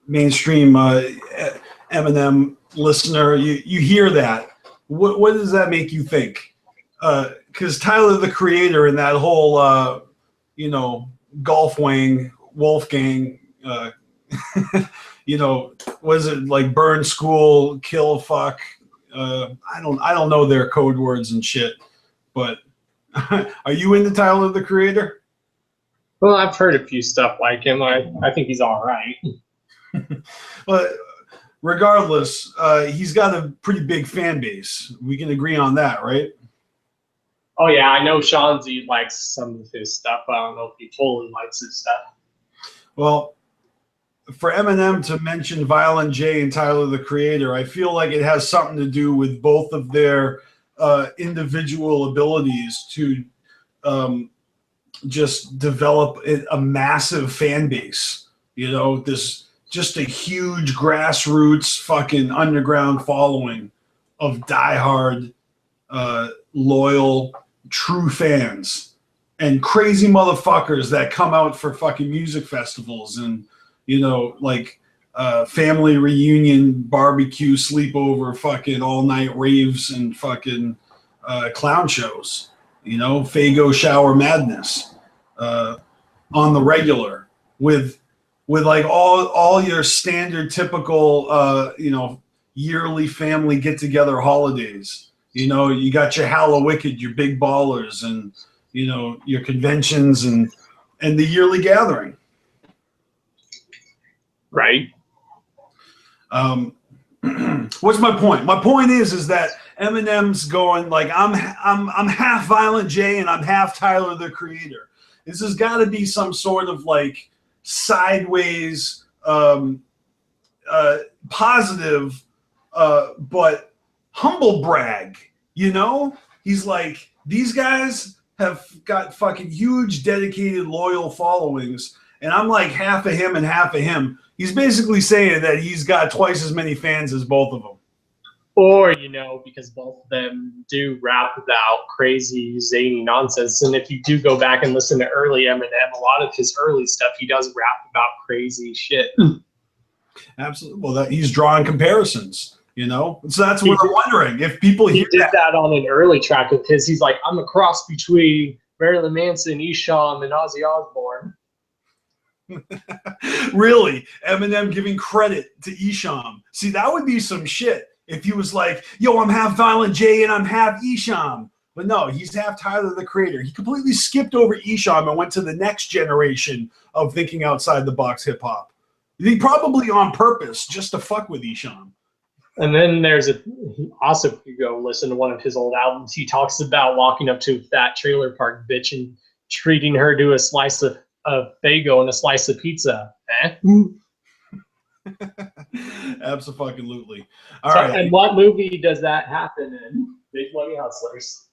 mainstream Eminem listener, you hear that. What does that make you think? Because Tyler the Creator and that whole you know, Golf Wang, Wolfgang, you know, was it like burn school, kill fuck? I don't know their code words and shit, but are you into Tyler the Creator? Well, I've heard a few stuff like him. I think he's all right. But regardless, he's got a pretty big fan base. We can agree on that, right? Oh yeah, I know Shanzi likes some of his stuff. I don't know if he fully likes his stuff. Well, for Eminem to mention Violent J and Tyler the Creator, I feel like it has something to do with both of their individual abilities to just develop a massive fan base. You know, this just a huge grassroots fucking underground following of diehard, loyal, true fans and crazy motherfuckers that come out for fucking music festivals and, you know, like family reunion, barbecue, sleepover, fucking all night raves and fucking clown shows, you know, Fago shower madness on the regular with like all your standard typical, you know, yearly family get together holidays. You know, you got your Hallowicked, your big ballers, and, you know, your conventions and the yearly gathering. Right. What's my point? My point is that Eminem's going like I'm half Violent J and I'm half Tyler the Creator. This has got to be some sort of like sideways positive, but humble brag, you know? He's like, these guys have got fucking huge, dedicated, loyal followings, and I'm like half of him and half of him. He's basically saying that he's got twice as many fans as both of them. Or, you know, because both of them do rap about crazy, zany nonsense. And if you do go back and listen to early Eminem, a lot of his early stuff, he does rap about crazy shit. Absolutely. Well, he's drawing comparisons. You know, so that's what I'm wondering if people hear he did that on an early track of his. He's like, I'm a cross between Marilyn Manson, Esham, and Ozzy Osbourne. Really, Eminem giving credit to Esham. See, that would be some shit if he was like, "Yo, I'm half Violent J and I'm half Esham." But no, he's half Tyler the Creator. He completely skipped over Esham and went to the next generation of thinking outside the box hip hop. He probably on purpose just to fuck with Esham. And then also, if you go listen to one of his old albums, he talks about walking up to a fat trailer park bitch and treating her to a slice of Fago and a slice of pizza. Absolutely. All right. And what movie does that happen in? Big Money Hustlers.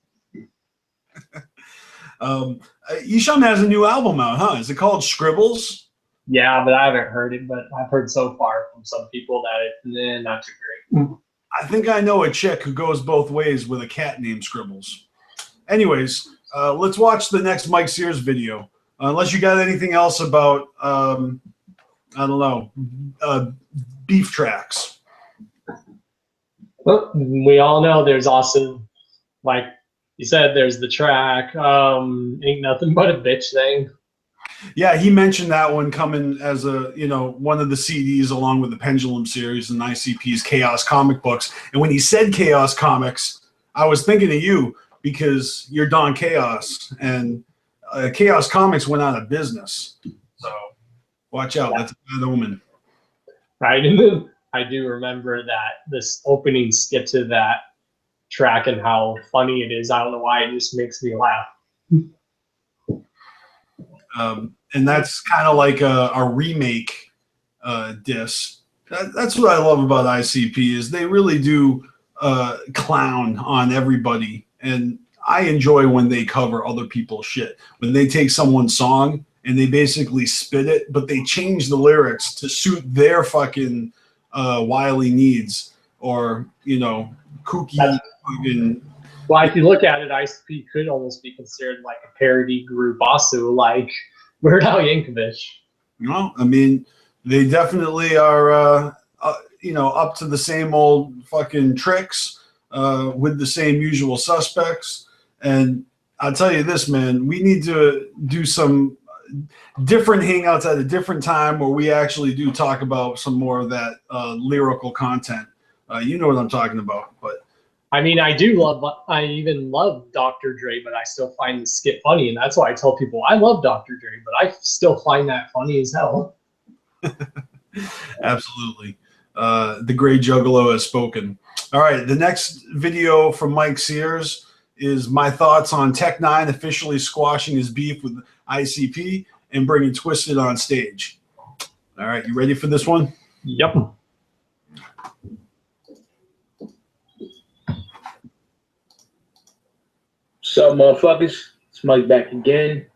Esham has a new album out, huh? Is it called Scribbles? Yeah, but I haven't heard it, but I've heard so far from some people that it's not too great. I think I know a chick who goes both ways with a cat named Scribbles. Anyways, let's watch the next Mike Sears video. Unless you got anything else about, I don't know, beef tracks. Well, we all know there's also, like you said, there's the track, Ain't Nothing But a Bitch thing. Yeah, he mentioned that one coming as a, you know, one of the CDs along with the Pendulum series and ICP's Chaos comic books. And when he said Chaos Comics, I was thinking of you because you're Don Chaos, and Chaos Comics went out of business. So watch out. Yeah. That's a bad omen. Right. And then I do remember that this opening skit to that track and how funny it is. I don't know why, it just makes me laugh. And that's kind of like a remake diss. That's what I love about ICP is they really do clown on everybody. And I enjoy when they cover other people's shit. When they take someone's song and they basically spit it, but they change the lyrics to suit their fucking wily needs, or, you know, kooky fucking. Well, if you look at it, ICP could almost be considered like a parody group, also like Weird Al Yankovic. No, I mean, they definitely are, you know, up to the same old fucking tricks with the same usual suspects. And I'll tell you this, man, we need to do some different hangouts at a different time where we actually do talk about some more of that lyrical content. You know what I'm talking about, but. I mean, I even love Dr. Dre, but I still find the skit funny. And that's why I tell people I love Dr. Dre, but I still find that funny as hell. Absolutely. The great Juggalo has spoken. All right. The next video from Mike Sears is my thoughts on Tech Nine officially squashing his beef with ICP and bringing Twisted on stage. All right. You ready for this one? Yep. So, motherfuckers, it's Mike back again,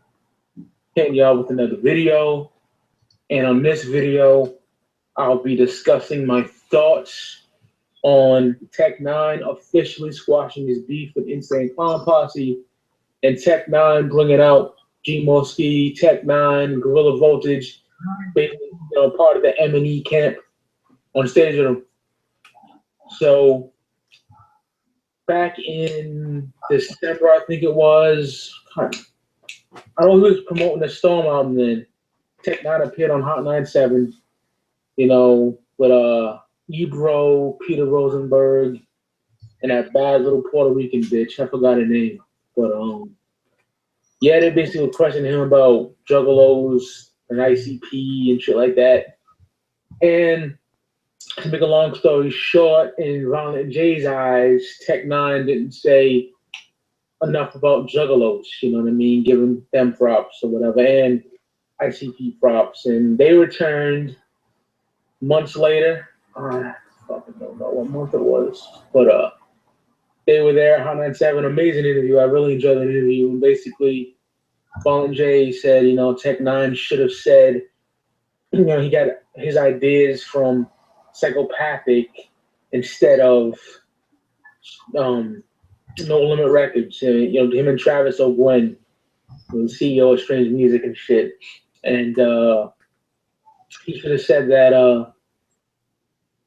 hitting y'all with another video. And on this video, I'll be discussing my thoughts on Tech Nine officially squashing his beef with Insane Clown Posse, and Tech Nine bringing out G Moski, Tech Nine, Gorilla Voltage, basically, you know, part of the M&E camp on stage with him. So, back in December, I think it was, I don't know who was promoting the Storm album then. Tech Nine appeared on Hot 97, you know, with Ebro, Peter Rosenberg, and that bad little Puerto Rican bitch. I forgot her name. But yeah, they basically were questioning him about Juggalos and ICP and shit like that. And to make a long story short, in Violent J's eyes, Tech Nine didn't say enough about Juggalos, you know what I mean, giving them props or whatever, and ICP props. And they returned months later. I fucking don't know what month it was, but they were there, 107, amazing interview. I really enjoyed the interview. And basically, Violent J said, you know, Tech Nine should have said, you know, he got his ideas from Psychopathic instead of No Limit Records. You know, him and Travis O'Gwen, the CEO of Strange Music and shit. And he should have said that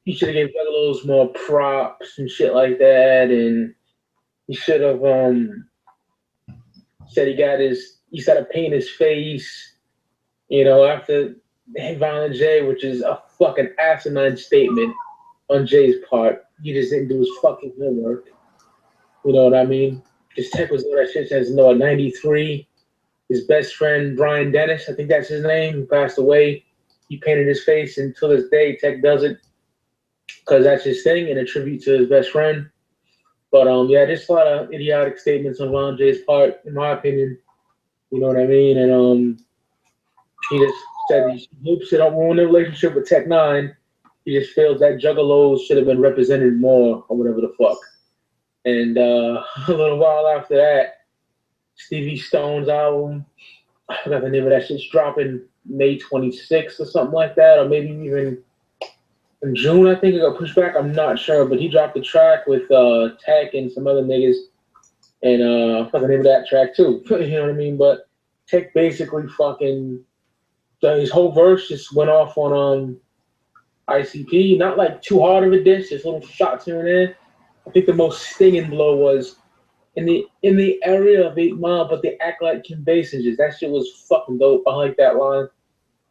he should have gave Juggalos more props and shit like that. And he should have said he started painting his face, you know, after Violent J, which is a fucking asinine statement on Jay's part. He just didn't do his fucking homework. You know what I mean? Because Tech was doing that shit since, you know, 93. His best friend, Brian Dennis, I think that's his name, who passed away. He painted his face, and to this day, Tech does it because that's his thing, and a tribute to his best friend. But yeah, just a lot of idiotic statements on Violent J's part, in my opinion. You know what I mean? And he just said he hopes it don't ruin the relationship with Tech Nine. He just feels that Juggalos should have been represented more, or whatever the fuck. And a little while after that, Stevie Stone's album, I forgot the name of that shit's dropping May 26th or something like that, or maybe even in June, I think it got pushed back. I'm not sure, but he dropped a track with Tech and some other niggas, and I forgot the name of that track too. You know what I mean? But Tech basically fucking, his whole verse just went off on ICP. Not like too hard of a diss, just little shots here and there. I think the most stinging blow was in the area of 8 Mile, but they act like Kim Basinger's. That shit was fucking dope. I like that line.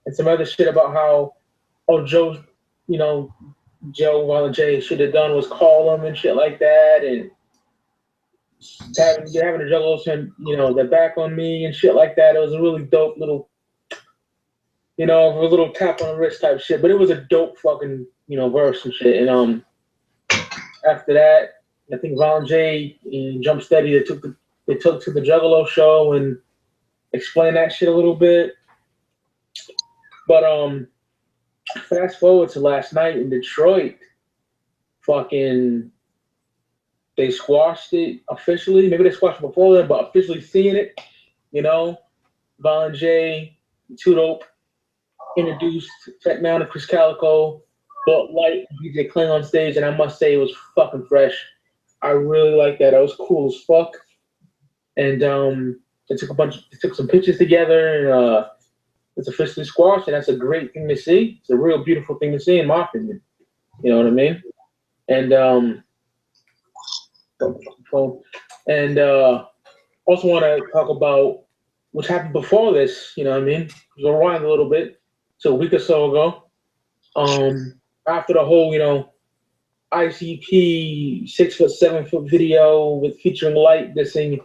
And some other shit about how, Joe Violent J should have done was call him and shit like that, and having the Juggalos turn, you know, their back on me and shit like that. It was a really dope little, you know, a little tap on the wrist type shit. But it was a dope fucking, you know, verse and shit. And after that, I think Violent J and Jump Steady, they took to the Juggalo show and explained that shit a little bit. But fast forward to last night in Detroit, fucking they squashed it officially. Maybe they squashed it before then, but officially seeing it, you know, Von J, Two Dope introduced Tech Nine and Chris Calico, but like DJ Kling on stage, and I must say it was fucking fresh. I really like that. It was cool as fuck. And they took some pictures together, and it's officially squashed, and that's a great thing to see. It's a real beautiful thing to see, in my opinion. You know what I mean? And also want to talk about what happened before this. You know what I mean? We'll rewind a little bit to a week or so ago. After the whole, you know, ICP 6 foot, 7 foot video with featuring Light dissing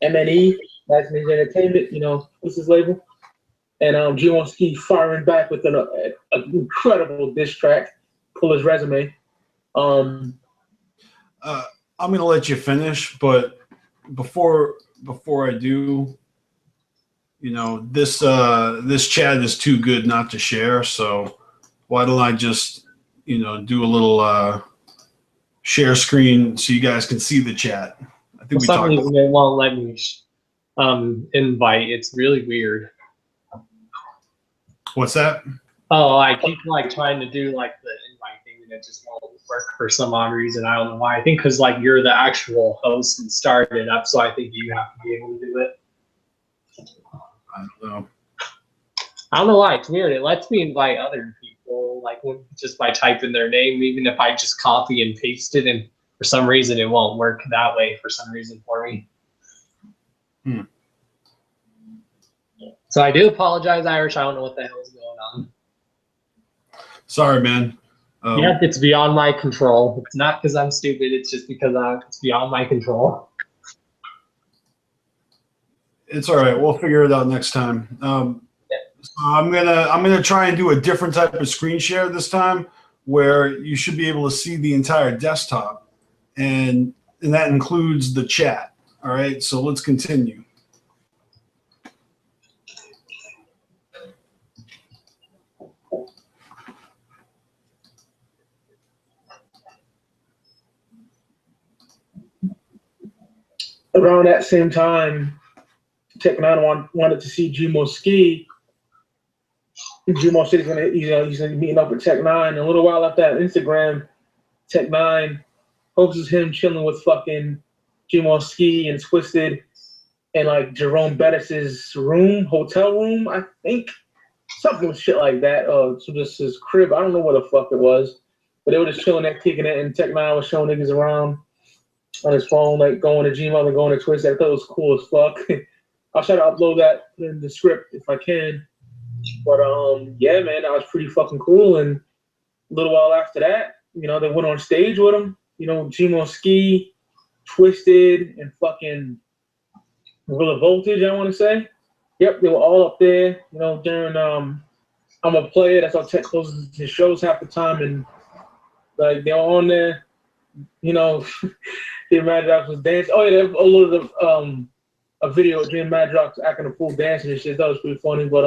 MNE, that's his entertainment. You know, what's his label? And G-Ski firing back with an incredible diss track, pull his resume. I'm gonna let you finish, but before I do, you know, this chat is too good not to share. So why don't I just, you know, do a little share screen so you guys can see the chat. I think we talked. They won't let me invite. It's really weird. What's that? Oh, I keep like trying to do like the invite thing, and it just won't work for some odd reason. I don't know why. I think because like you're the actual host and started it up, so I think you have to be able to do it. I don't know. I don't know why. It's weird. It lets me invite other people, like just by typing their name, even if I just copy and paste it, and for some reason it won't work that way. For some reason for me. So I do apologize, Irish. I don't know what the hell is going on. Sorry, man. Yeah, it's beyond my control. It's not because I'm stupid. It's just because it's beyond my control. It's all right. We'll figure it out next time. So I'm gonna try and do a different type of screen share this time, where you should be able to see the entire desktop, and that includes the chat. All right. So let's continue. Around that same time, Tech Nine wanted to see G-Ski. G-Ski's he's gonna be meeting up with Tech Nine. A little while after that, Instagram, Tech Nine posts him chilling with fucking G-Ski and Twisted in like Jerome Bettis's hotel room, I think. Something shit like that. So just his crib. I don't know what the fuck it was. But they were just chilling there, kicking it, and Tech Nine was showing niggas around on his phone, like going to Gmail and going to Twisted. I thought it was cool as fuck. I'll try to upload that in the script if I can. But yeah, man, that was pretty fucking cool. And a little while after that, you know, they went on stage with him. You know, G-Ski, Twisted, and fucking Gorilla Voltage, I want to say. Yep, they were all up there, you know, during I'm a player. That's how Tech closes his shows half the time. And like they were on there, you know, the Mad Drops was dancing. Oh yeah, a little a video of Jim Mad Drops acting a fool dancing and shit. That was pretty funny. But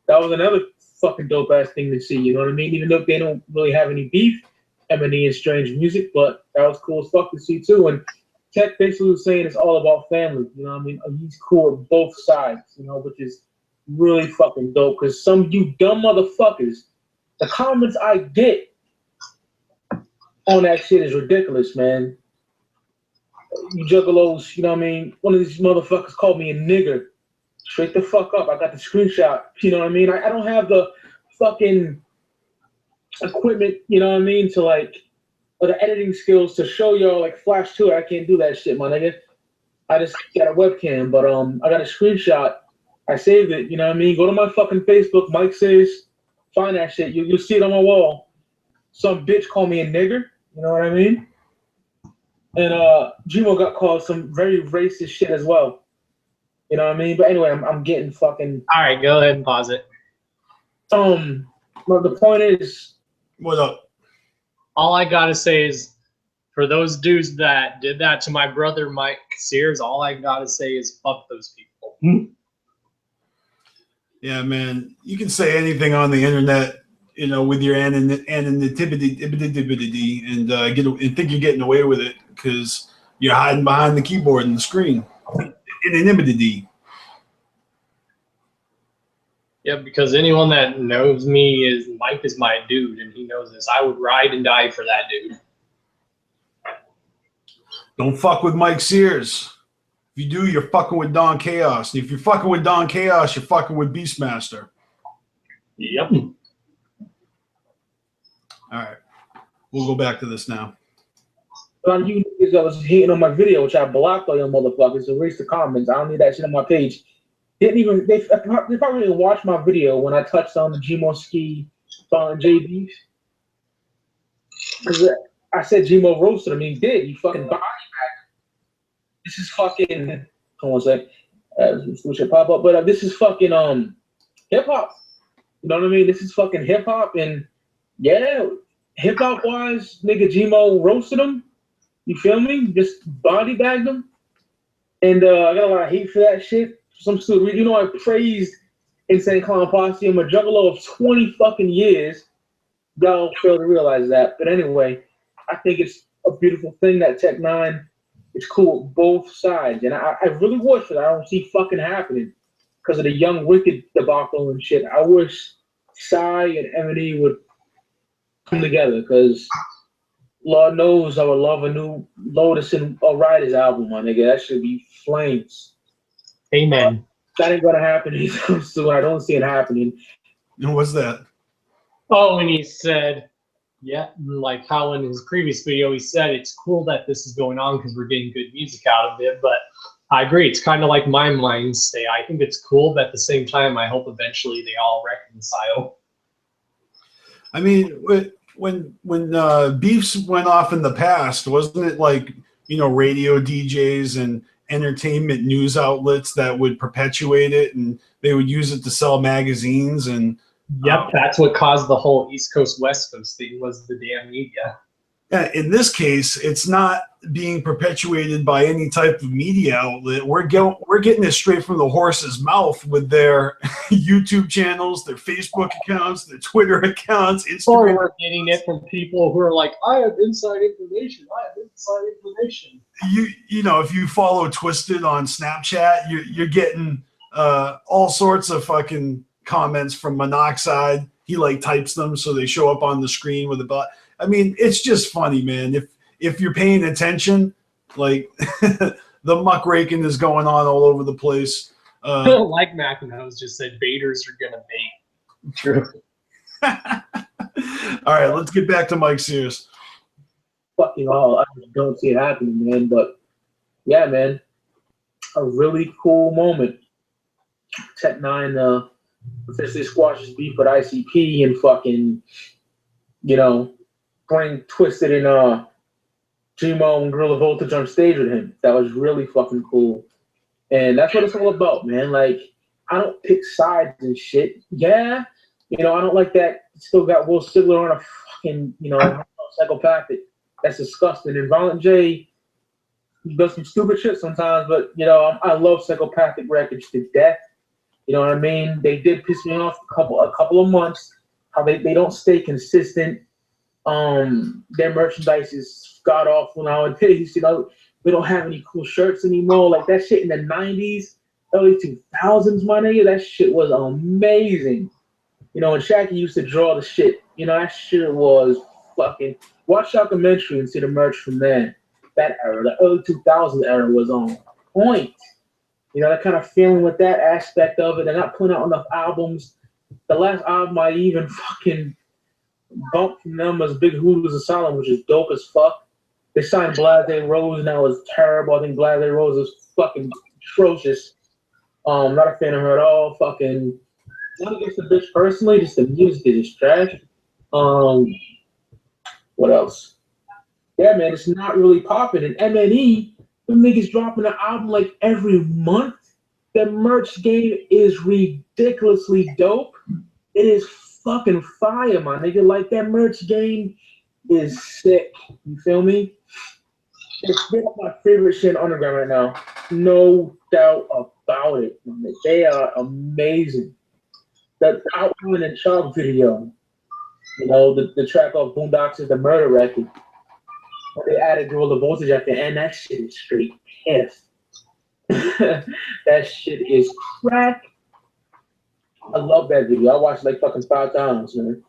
that was another fucking dope ass thing to see. You know what I mean? Even though they don't really have any beef, M&E and Strange Music, but that was cool as fuck to see too. And Tech basically was saying it's all about family. You know what I mean? He's cool with both sides. You know, which is really fucking dope. Because some of you dumb motherfuckers, the comments I get on that shit is ridiculous, man. You juggalos, you know what I mean? One of these motherfuckers called me a nigger. Straight the fuck up. I got the screenshot. You know what I mean? I don't have the fucking equipment, you know what I mean, to like, or the editing skills to show y'all like Flash 2. I can't do that shit, my nigga. I just got a webcam, but I got a screenshot. I saved it, you know what I mean? Go to my fucking Facebook, Mike Sears, find that shit. You'll see it on my wall. Some bitch called me a nigger, you know what I mean? And Gmo got called some very racist shit as well. You know what I mean? But anyway, I'm getting fucking. All right, go ahead and pause it. But the point is, What up? All I gotta say is, for those dudes that did that to my brother Mike Sears, all I gotta say is fuck those people. Yeah, man. You can say anything on the internet. you know, with your anonymity and think you're getting away with it because you're hiding behind the keyboard and the screen. Anonymity. Yeah, because anyone that knows me is Mike is my dude, and he knows this. I would ride and die for that dude. Don't fuck with Mike Sears. If you do, you're fucking with Don Chaos. And if you're fucking with Don Chaos, you're fucking with BstMstR. Yep. All right. We'll go back to this now. On you niggas that was hating on my video, which I blocked all your motherfuckers, erase the comments. I don't need that shit on my page. They probably didn't watch my video when I touched on the Gmo ski on JBs. Because I said Gmo roasted him. He did. He fucking body back. This is fucking. Hold on a sec. Switch it pop up. But this is fucking hip hop. You know what I mean? This is fucking hip hop, and yeah, hip hop wise, nigga Gmo roasted him. You feel me? Just body bagged him, and I got a lot of hate for that shit. Some stupid, you know, I praised Insane Clown Posse. I'm a juggalo of 20 fucking years. Y'all fail to realize that. But anyway, I think it's a beautiful thing that Tech 9 is cool with both sides. And I really wish that I don't see fucking happening because of the Young Wicked debacle and shit. I wish Psy and M&E would come together because Lord knows I would love a new Lotus and Riders album, my nigga. That should be flames. Amen. That ain't gonna happen anytime soon. I don't see it happening. And what's that? Oh, and he said, yeah, like how in his previous video he said it's cool that this is going on because we're getting good music out of it. But I agree, it's kind of like my mindset. I think it's cool, but at the same time, I hope eventually they all reconcile. I mean, when beefs went off in the past, wasn't it like, you know, radio DJs and entertainment news outlets that would perpetuate it, and they would use it to sell magazines? And yep, that's what caused the whole East Coast West Coast thing, was the damn media. Yeah, in this case, it's not being perpetuated by any type of media outlet. We're getting it straight from the horse's mouth with their YouTube channels, their Facebook accounts, their Twitter accounts, Instagram. Or we're getting it from people who are like, I have inside information. I have inside information. You know, if you follow Twisted on Snapchat, you're getting all sorts of fucking comments from Monoxide. He like types them so they show up on the screen with a bot. I mean, it's just funny, man. If you're paying attention, like the muckraking is going on all over the place. Like McInnes just said, baiters are gonna bait. True. All right, let's get back to Mike Sears. Fucking all, I just don't see it happening, man. But yeah, man, a really cool moment. Tech 9 officially squashes beef with ICP and fucking, you know, bring Twisted and Gmo and Gorilla Voltage on stage with him. That was really fucking cool. And that's what it's all about, man. Like, I don't pick sides and shit. Yeah, you know, I don't like that. Still got Will Sigler on a fucking, you know, psychopathic. That's disgusting. And Violent J, he does some stupid shit sometimes, but, you know, I love Psychopathic records to death. You know what I mean? They did piss me off a couple of months. How they don't stay consistent. Their merchandise is god awful nowadays. You know, we don't have any cool shirts anymore. Like that shit in the 90s, early 2000s, my nigga, that shit was amazing. You know, and Shaggy used to draw the shit. You know, that shit was fucking. Watch documentary and see the merch from there. That era, the early 2000s era, was on point. You know, that kind of feeling with that aspect of it. They're not putting out enough albums. The last album I even fucking bumped from them was Big Hoodoo's Asylum, which is dope as fuck. They signed Blase Rose, and that was terrible. I think Blase Rose is fucking atrocious. Not a fan of her at all. Fucking not against the bitch personally, just the music is just trash. What else? Yeah, man, it's not really popping. And MNE, them niggas dropping an album like every month. The merch game is ridiculously dope. It is fucking fire, my nigga. Like, that merch game is sick. You feel me? It's been my favorite shit on Underground right now. No doubt about it. They are amazing. The Outline and Chalk video You know, the track off Boondocks is the Murder Record. They added Grow the Voltage at the end. That shit is straight piss. That shit is crack. I love that video. I watched it like fucking 5 times, man.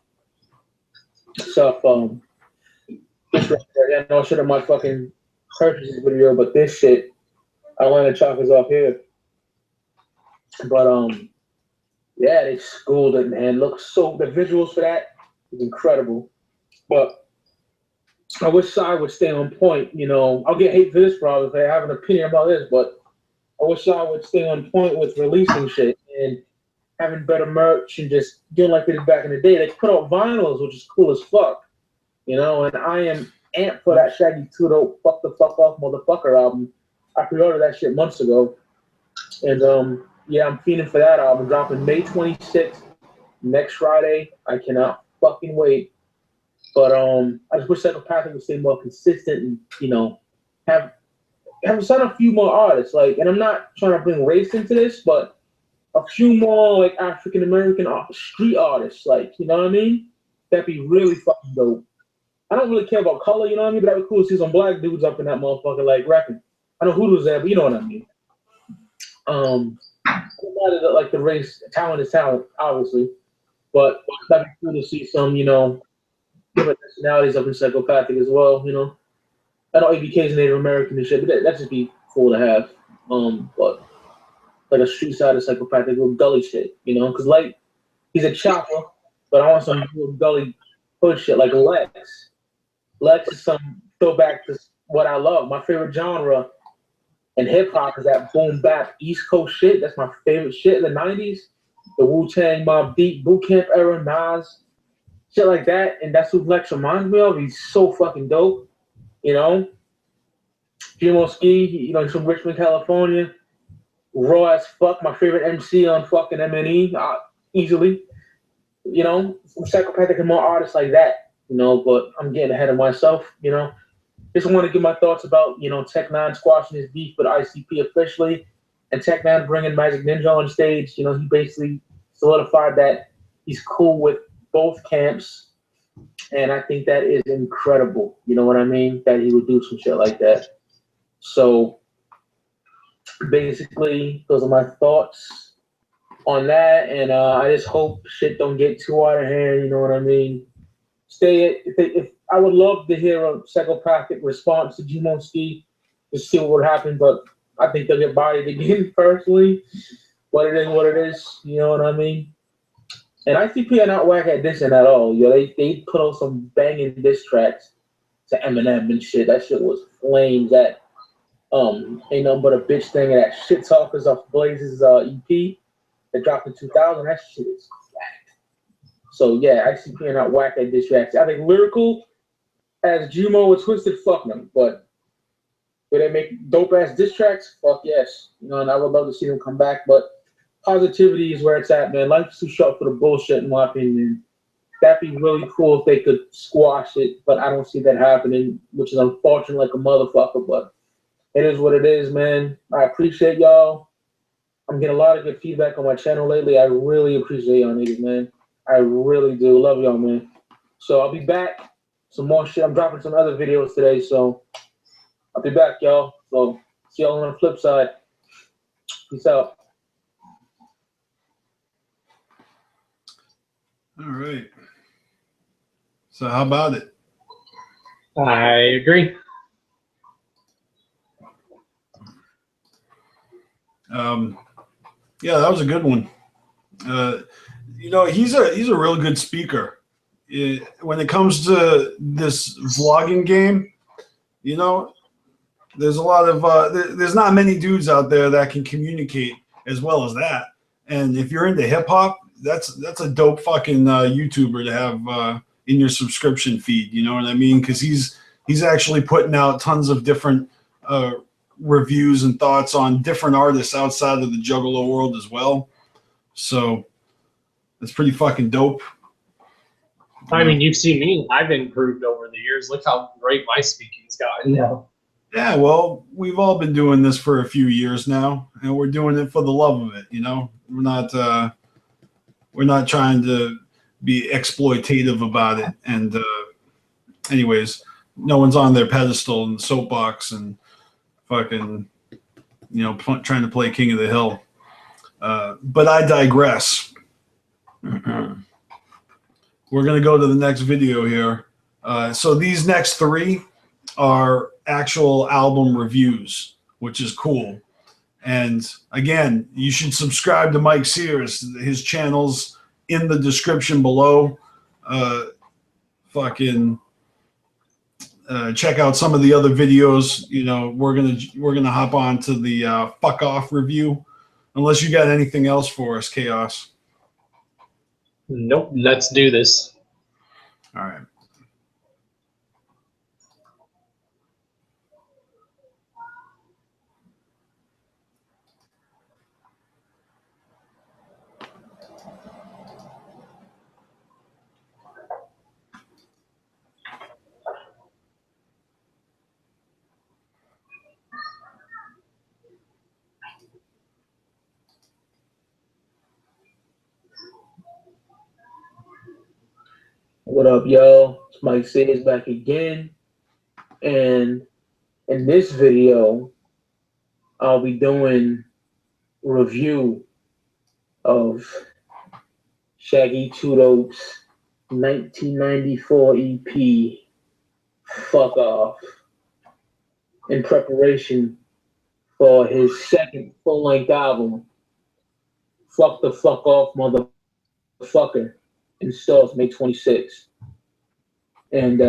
So, this right there, I know I should have my fucking purchases video, but this shit, I want to chalk us off here. But, yeah, they schooled it, man. Looks so, the visuals for that is incredible. But I wish Sai would stay on point. You know, I'll get hate for this probably if I have an opinion about this, but I wish Sai would stay on point with releasing shit and having better merch and just doing like they did back in the day. They put out vinyls, which is cool as fuck. You know, and I am amped for that Shaggy Tudo Fuck the Fuck Off Motherfucker album. I pre-ordered that shit months ago. And yeah, I'm feeling for that album. Dropping May 26th, next Friday. I cannot fucking wait. But I just wish Psychopathic would stay more consistent and, you know, have signed a few more artists. Like, and I'm not trying to bring race into this, but a few more like African American street artists, like, you know what I mean? That'd be really fucking dope. I don't really care about color, you know what I mean? But that'd be cool to see some black dudes up in that motherfucker, like rapping. I know Hoodoo's there, but you know what I mean. Like the race, talent is talent, obviously. But that'd be cool to see some, you know, different nationalities up in Psychopathic as well, you know. I know ABK's Native American and shit, but that'd just be cool to have. But like a street side of Psychopathic, little gully shit, you know, because like he's a chopper, but I want some little gully hood shit like Lex. Lex is some throwback to what I love. My favorite genre in hip hop is that boom bap East Coast shit. That's my favorite shit in the '90s. The Wu-Tang, Mobb Deep, Boot Camp era, Nas, shit like that. And that's who Lex reminds me of. He's so fucking dope, you know. Jimo Ski, you know, he's from Richmond, California. Raw as fuck, my favorite MC on fucking MNE, easily. You know, Psychopathic and more artists like that, you know, but I'm getting ahead of myself, you know. Just want to give my thoughts about, you know, Tech Nine squashing his beef with ICP officially, and Tech Nine bringing Magic Ninja on stage. You know, he basically solidified that he's cool with both camps, and I think that is incredible. You know what I mean? That he would do some shit like that. So basically, those are my thoughts on that, and I just hope shit don't get too out of hand. You know what I mean? If I would love to hear a Psychopathic response to Jimo Ski to see what would happen, but I think they'll get bodied again personally. What it is, what it is. You know what I mean? And ICP are not whack at dissing at all. You know, they put out some banging diss tracks to Eminem and shit. That shit was flames. That ain't nothing but a bitch thing. And that Shit Talkers off Blaze's EP that dropped in 2000. That shit is cracked. So yeah, ICP are not whack at diss tracks. I think lyrical as Jumo or Twisted, fuck them. But will they make dope ass diss tracks? Fuck yes. You know, and I would love to see them come back. But positivity is where it's at, man. Life's too short for the bullshit, in my opinion. That'd be really cool if they could squash it, but I don't see that happening, which is unfortunate like a motherfucker. But it is what it is, man. I appreciate y'all. I'm getting a lot of good feedback on my channel lately. I really appreciate y'all niggas, man. I really do. Love y'all, man. So I'll be back. Some more shit. I'm dropping some other videos today, so I'll be back, y'all. So see y'all on the flip side. Peace out. All right. So how about it? I agree. Yeah, that was a good one. You know, he's a real good speaker. When it comes to this vlogging game, you know, there's a lot of there's not many dudes out there that can communicate as well as that. And if you're into hip hop, that's a dope fucking YouTuber to have in your subscription feed. You know what I mean? Because he's actually putting out tons of different reviews and thoughts on different artists outside of the Juggalo world as well. So it's pretty fucking dope. I mean, you've seen me. I've improved over the years. Look how great my speaking's gotten now. Yeah, well, we've all been doing this for a few years now, and we're doing it for the love of it. You know, we're not trying to be exploitative about it. And anyways, no one's on their pedestal and soapbox and fucking, you know, trying to play King of the Hill. But I digress. We're going to go to the next video here. So these next three are actual album reviews, which is cool. And again, you should subscribe to Mike Sears. His channel's in the description below. Check out some of the other videos. You know, we're gonna hop on to the fuck off review. Unless you got anything else for us, Chaos. Nope. Let's do this. All right. What up, y'all? It's Mike Sears back again. And in this video, I'll be doing a review of Shaggy 2 Dope's 1994 EP, Fuck Off, in preparation for his second full-length album, Fuck the Fuck Off, Motherfucker, in stores May 26th. And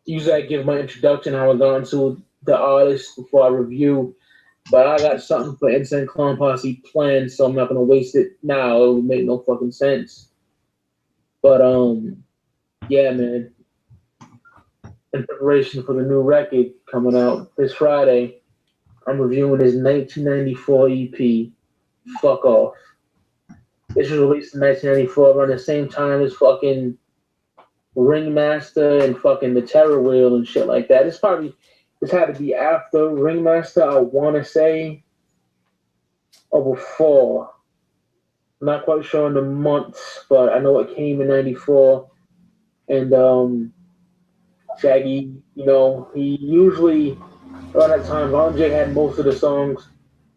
usually I give my introduction, how I got into the artist before I review, but I got something for Insane Clown Posse planned, so I'm not gonna waste it now. It would make no fucking sense. But yeah, man. In preparation for the new record coming out this Friday, I'm reviewing his 1994 EP, Fuck Off. This was released in 1994 around the same time as fucking Ringmaster and fucking The Terror Wheel and shit like that. This had to be after Ringmaster, I want to say, or before. I'm not quite sure in the months, but I know it came in 94. And Shaggy, you know, he usually, around that time, Ron J had most of the songs.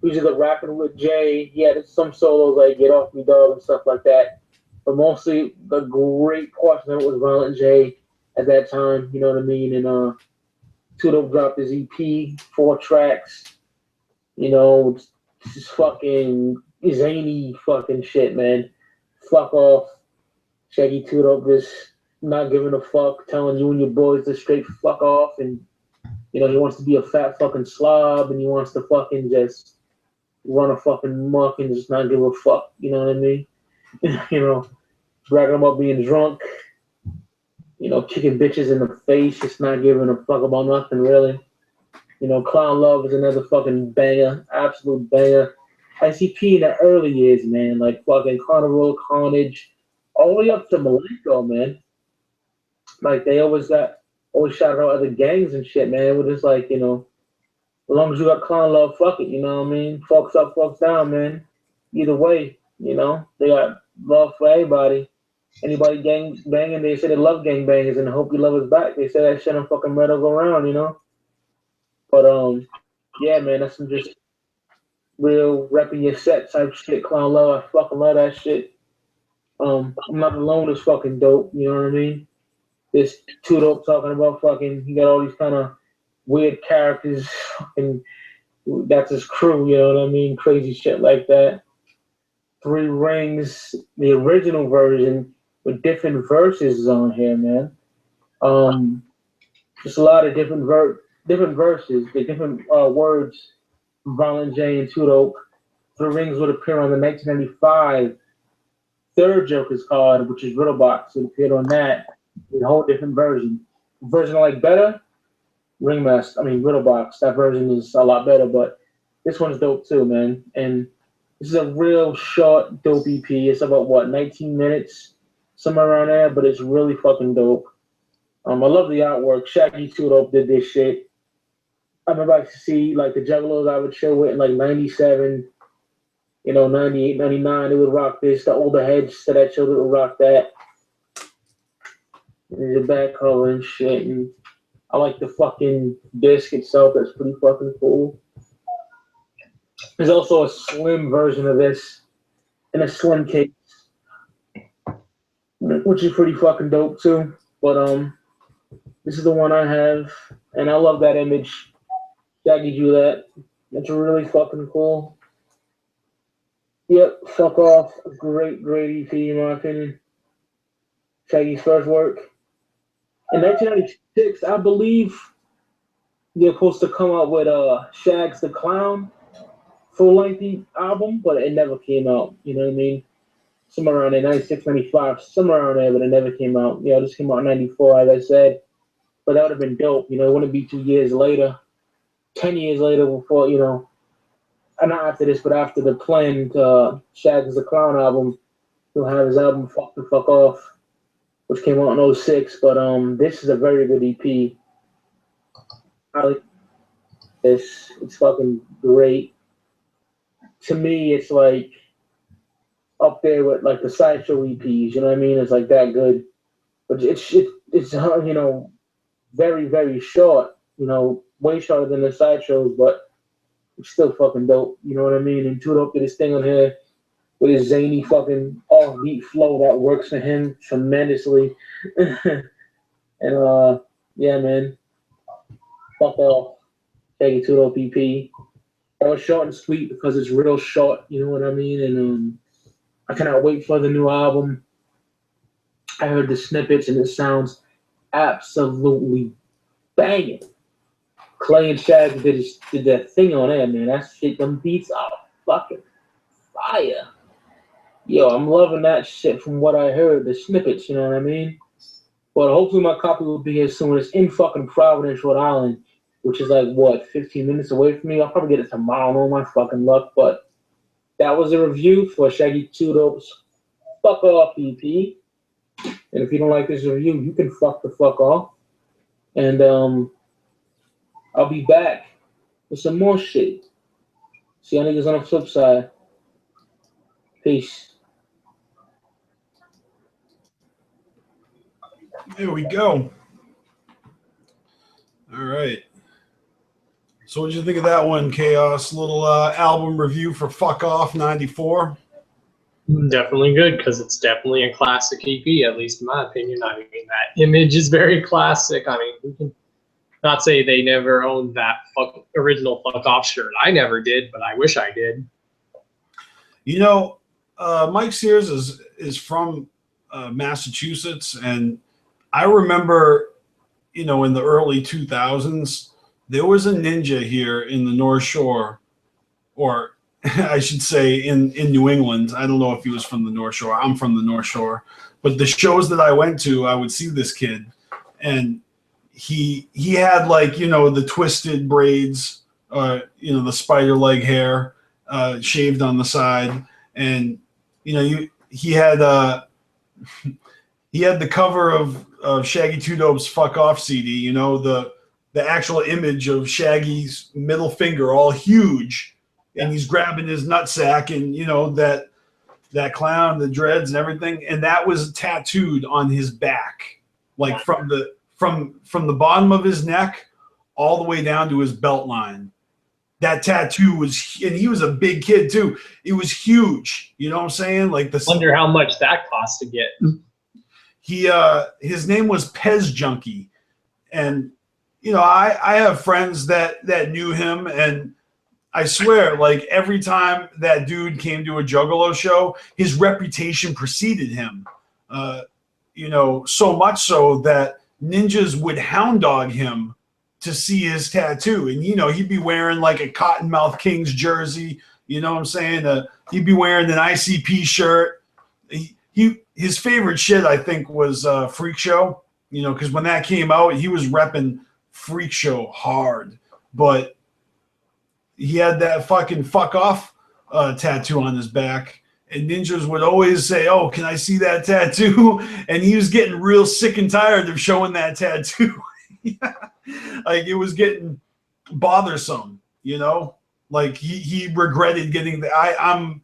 Usually rapping with Jay. He had some solos like Get Off Me Dog and stuff like that. But mostly the great portion of it was Violent J at that time, you know what I mean? And 2 Dope dropped his EP, 4 tracks, you know, just fucking zany fucking shit, man. Fuck Off. Shaggy 2 Dope just not giving a fuck, telling you and your boys to straight fuck off. And, you know, he wants to be a fat fucking slob and he wants to fucking just run a fucking muck and just not give a fuck, you know what I mean? You know, bragging about being drunk, you know, kicking bitches in the face, just not giving a fuck about nothing, really. You know, Clown Love is another fucking banger, absolute banger. ICP in the early years, man, like fucking Carnival, Carnage, all the way up to Malenko, man. Like, they always shouted out other gangs and shit, man. It was just like, you know, as long as you got Clown Love, fuck it, you know what I mean? Fucks up, fucks down, man. Either way, you know, they got love for everybody. Anybody gang banging, they say they love gang bangers and hope you love us back. They say that shit on fucking Metal Go Round, you know? But yeah, man, that's some just real repping your set type shit. Clown Love, I fucking love that shit. I'm Not Alone is fucking dope, you know what I mean? This 2 Dope talking about fucking, he got all these kind of weird characters, fucking, that's his crew, you know what I mean? Crazy shit like that. 3 Rings, the original version with different verses on here, man. Just a lot of different verses, the different words from Violent J and 2 Dope. 3 Rings would appear on the 1995 third Joker's card, which is Riddlebox. It appeared on that. A whole different version. The version I like better, Riddlebox. That version is a lot better, but this one's dope too, man. And this is a real short, dope EP. It's about, 19 minutes? Somewhere around there, but it's really fucking dope. I love the artwork. Shaggy 2 Dope did this shit. I remember I used to see, like, the Juggalos I would chill with in, like, 97. You know, 98, 99, they would rock this. The older heads to that children would rock that. And the back cover and shit. And I like the fucking disc itself. That's pretty fucking cool. There's also a slim version of this in a slim case, which is pretty fucking dope too. But this is the one I have, and I love that image. Shaggy drew that. It's really fucking cool. Yep, fuck off. Great EP in my opinion. Shaggy's first work. In 1996, I believe they're supposed to come out with Shags the Clown full-length album, but it never came out. You know what I mean? Somewhere around there, 96, 95, somewhere around there, but it never came out. You know, this came out in 94, as I said. But that would have been dope. You know, it wouldn't be 2 years later, 10 years later before, you know, not after this, but after the planned Shags the Clown album, he'll have his album Fuck the Fuck Off, which came out in 06. But this is a very good EP. I like this. It's fucking great. To me, it's like up there with like the Sideshow EPs. You know what I mean? It's like that good. But it's you know, very, very short. You know, way shorter than the Sideshows, but it's still fucking dope. You know what I mean? And Tudo did his thing on here with his zany fucking offbeat flow that works for him tremendously. And yeah, man. Fuck off. Shaggy Tudo PP. That was short and sweet because it's real short, you know what I mean? And I cannot wait for the new album. I heard the snippets and it sounds absolutely banging. Clay and Shag did that thing on there, man. That shit, them beats are fucking fire. Yo, I'm loving that shit from what I heard, the snippets, you know what I mean? But hopefully my copy will be here soon. It's in fucking Providence, Rhode Island, which is like, what, 15 minutes away from me? I'll probably get it tomorrow, no my fucking luck. But that was a review for Shaggy Tudo's Fuck Off EP. And if you don't like this review, you can fuck the fuck off. And I'll be back with some more shit. See y'all niggas on the flip side. Peace. There we go. All right. So what did you think of that one, Chaos? Little album review for Fuck Off 94. Definitely good because it's definitely a classic EP, at least in my opinion. I mean, that image is very classic. I mean, we can not say they never owned that original Fuck Off shirt. I never did, but I wish I did. You know, Mike Sears is from Massachusetts, and I remember, you know, in the early 2000s, there was a ninja here in the North Shore, or I should say in New England. I don't know if he was from the North Shore. I'm from the North Shore. But the shows that I went to, I would see this kid. And he had, like, you know, the twisted braids, you know, the spider leg hair shaved on the side. And, you know, he had the cover of Shaggy Two Dope's Fuck Off CD, you know, the actual image of Shaggy's middle finger all huge. And he's grabbing his nutsack and, you know, that clown, the dreads and everything. And that was tattooed on his back, like from the bottom of his neck all the way down to his belt line. That tattoo was, and he was a big kid too. It was huge. You know what I'm saying? Like this. Wonder how much that cost to get. His name was Pez Junkie. And, you know, I have friends that knew him, and I swear, like, every time that dude came to a Juggalo show, his reputation preceded him. You know, so much so that ninjas would hound dog him to see his tattoo. And, you know, he'd be wearing like a Cottonmouth Kings jersey. You know what I'm saying? He'd be wearing an ICP shirt. His favorite shit, I think, was Freak Show. You know, because when that came out, he was repping Freak Show hard. But he had that fucking Fuck Off tattoo on his back. And ninjas would always say, "Oh, can I see that tattoo?" And he was getting real sick and tired of showing that tattoo. Like, it was getting bothersome, you know? Like, he regretted getting the I'm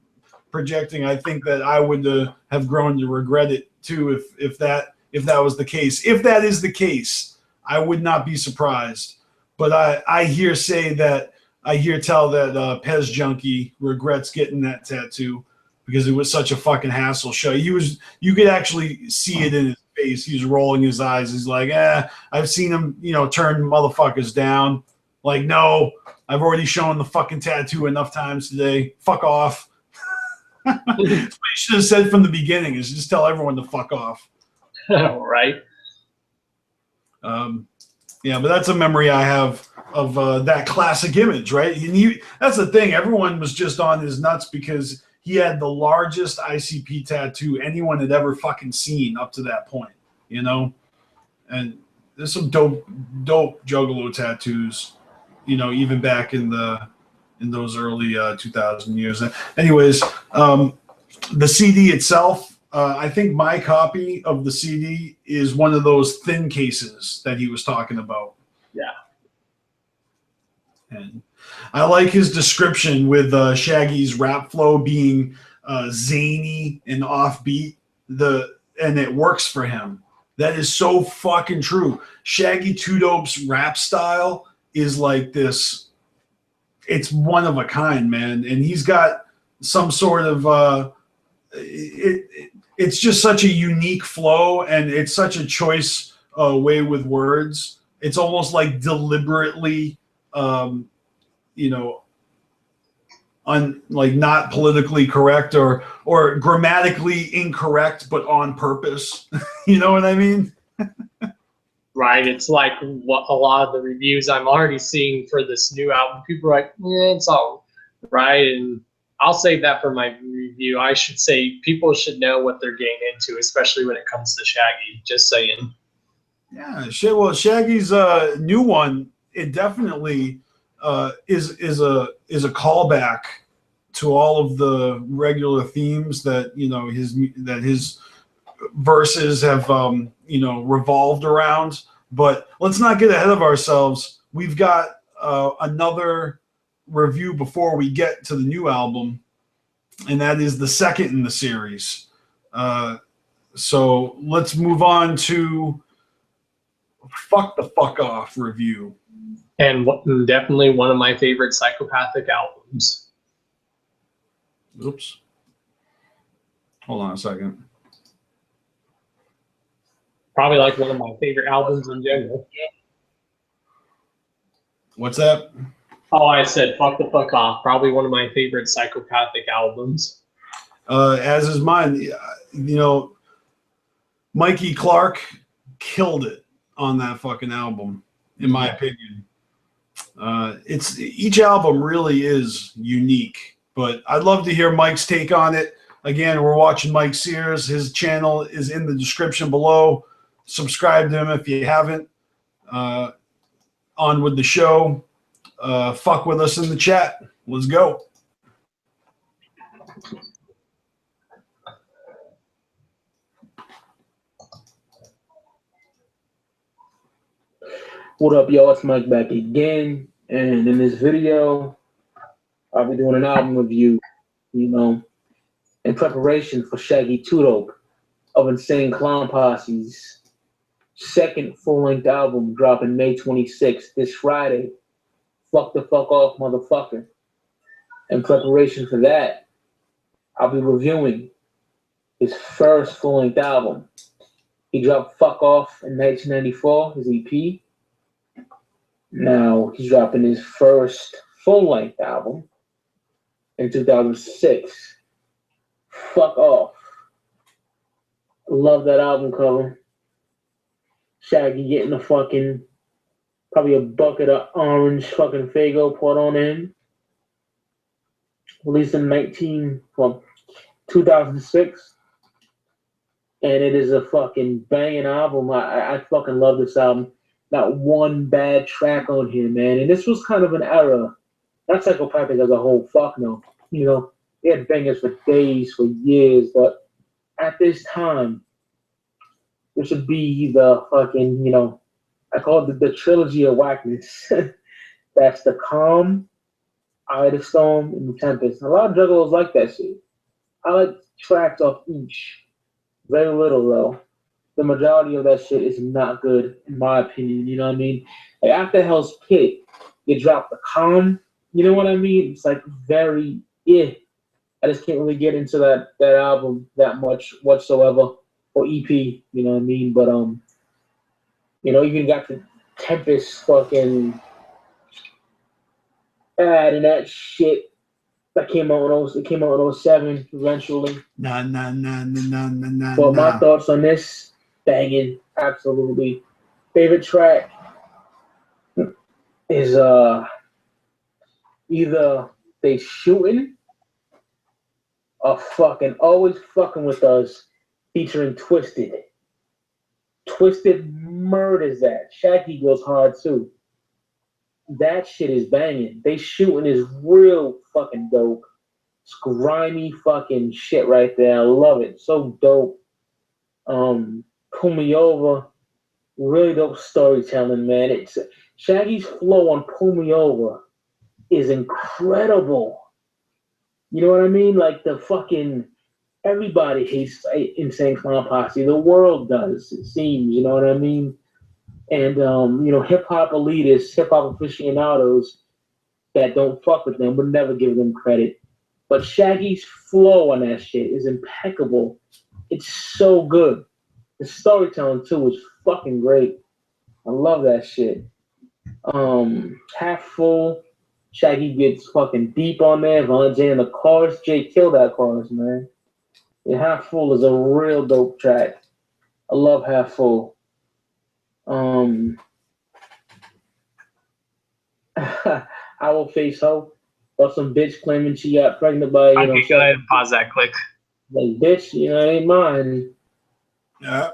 projecting. I think that I would have grown to regret it too if that was the case. If that is the case, I would not be surprised. But I hear tell that Pez Junkie regrets getting that tattoo because it was such a fucking hassle show. You could actually see it in his face. He was rolling his eyes. He's like, I've seen him, turn motherfuckers down. Like, no, I've already shown the fucking tattoo enough times today. Fuck off. That's what you should have said from the beginning, is just tell everyone to fuck off. Right. Yeah, but that's a memory I have of that classic image, right? And that's the thing. Everyone was just on his nuts because he had the largest ICP tattoo anyone had ever fucking seen up to that point, And there's some dope Juggalo tattoos, even back in those early 2000 years. Anyways, the CD itself, I think my copy of the CD is one of those thin cases that he was talking about. Yeah. And I like his description with Shaggy's rap flow being zany and offbeat, and it works for him. That is so fucking true. Shaggy 2 Dope's rap style is like this. It's one of a kind, man. And he's got some sort of it's just such a unique flow, and it's such a choice way with words. It's almost like deliberately like not politically correct or grammatically incorrect, but on purpose. You know what I mean? Right. It's like what a lot of the reviews I'm already seeing for this new album. People are like, it's all right. And I'll save that for my review. I should say people should know what they're getting into, especially when it comes to Shaggy. Just saying. Yeah, well, Shaggy's new one, it definitely is a callback to all of the regular themes that his verses have revolved around. But let's not get ahead of ourselves. We've got another review before we get to the new album, and that is the second in the series. So let's move on to Fuck the Fuck Off review. And definitely one of my favorite psychopathic albums. Oops. Hold on a second. Probably like one of my favorite albums in general. What's that? Oh, I said Fuck the Fuck Off. Probably one of my favorite psychopathic albums. As is mine. Mikey Clark killed it on that fucking album, in my opinion. Each album really is unique, but I'd love to hear Mike's take on it. Again, we're watching Mike Sears. His channel is in the description below. Subscribe to him if you haven't. On with the show. Fuck with us in the chat. Let's go. What up, y'all? It's Mike back again. And in this video, I'll be doing an album review, in preparation for Shaggy 2 Dope of Insane Clown Posse's second full-length album dropping May 26th, this Friday. Fuck the Fuck Off, motherfucker. In preparation for that, I'll be reviewing his first full-length album. He dropped Fuck Off in 1994, his EP. Now he's dropping his first full-length album in 2006. Fuck Off. Love that album cover. Shaggy getting probably a bucket of orange fucking Faygo poured on him. Released in 2006. And it is a fucking banging album. I fucking love this album. Not one bad track on here, man. And this was kind of an era. Not psychopathic as a whole. Fuck no. They had bangers for days, for years. But at this time, this would be the fucking, I call it the trilogy of whackness. That's the Calm, Eye of the Storm, and the Tempest. A lot of juggalos like that shit. I like tracks off each. Very little though. The majority of that shit is not good, in my opinion. You know what I mean? Like after Hell's Pit, you drop the calm. You know what I mean? It's like very I just can't really get into that album that much whatsoever, or EP. You know what I mean? But even got the Tempest fucking ad and that shit that came out in 07 eventually. Nah. But my thoughts on this, banging, absolutely. Favorite track is either They Shootin' or fucking Always Fucking With Us featuring Twisted. Twisted murders that. Shaggy goes hard too. That shit is banging. They Shootin' is real fucking dope. It's grimy fucking shit right there. I love it. So dope. Pull Me Over. Really dope storytelling, man. It's Shaggy's flow on Pull Me Over is incredible. You know what I mean? Like the fucking everybody hates Insane Clown Posse. The world does, it seems. You know what I mean? And hip hop elitists, hip hop aficionados that don't fuck with them would never give them credit. But Shaggy's flow on that shit is impeccable. It's so good. The storytelling too is fucking great. I love that shit. Half Full, Shaggy gets fucking deep on there. Von J and the Chorus, Jay killed that chorus, man. Yeah, Half Full is a real dope track. I love Half Full. I Will Face Hope. Or some bitch claiming she got pregnant by, I can go ahead and pause that quick. Like, bitch, it ain't mine. Yeah.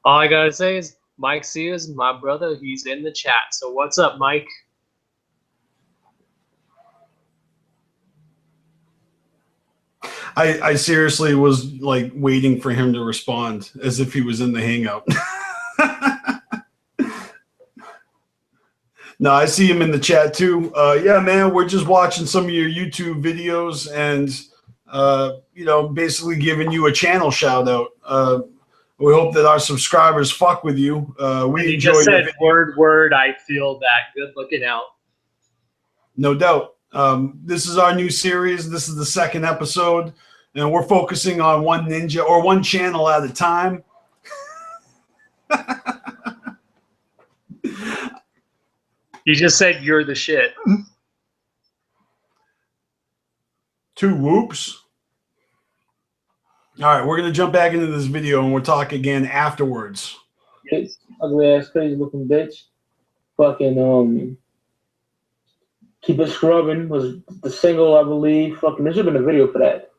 All I gotta say is Mike Sears, my brother, he's in the chat. So what's up, Mike? I seriously was like waiting for him to respond as if he was in the hangout. No, I see him in the chat too. Yeah, man, we're just watching some of your YouTube videos and, basically giving you a channel shout out. We hope that our subscribers fuck with you. We enjoy just your said word. I feel that. Good looking out. No doubt. This is our new series. This is the second episode, and we're focusing on one ninja or one channel at a time. You just said you're the shit. 2 whoops. All right, we're going to jump back into this video, and we'll talk again afterwards. Ugly ass, crazy looking bitch. Fucking, Keep It Scrubbing was the single, I believe. Fucking, there should have been a video for that.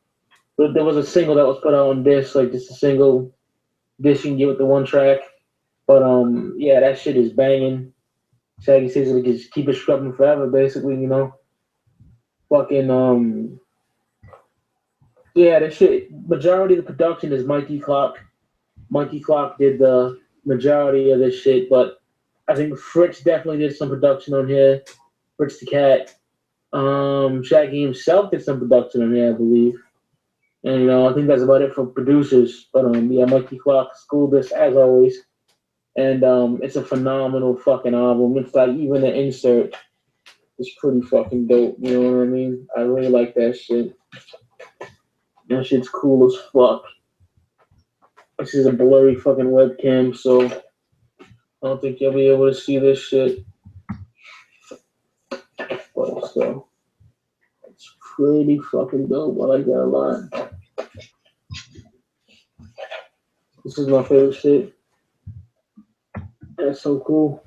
But there was a single that was put out on disc, like just a single disc you can get with the one track. But, yeah, that shit is banging. Shaggy says we just keep it scrubbing forever, basically, Fucking, yeah, that shit, majority of the production is Mikey Clock. Mikey Clock did the majority of this shit, but I think Fritz definitely did some production on here. Fritz the Cat. Shaggy himself did some production on here, I believe. And, I think that's about it for producers. But, yeah, Mikey Clock schooled us, as always. And it's a phenomenal fucking album. It's like even the insert is pretty fucking dope. You know what I mean? I really like that shit. That shit's cool as fuck. This is a blurry fucking webcam, so I don't think you'll be able to see this shit. But so it's pretty fucking dope. I like that a lot. This is my favorite shit. That's so cool.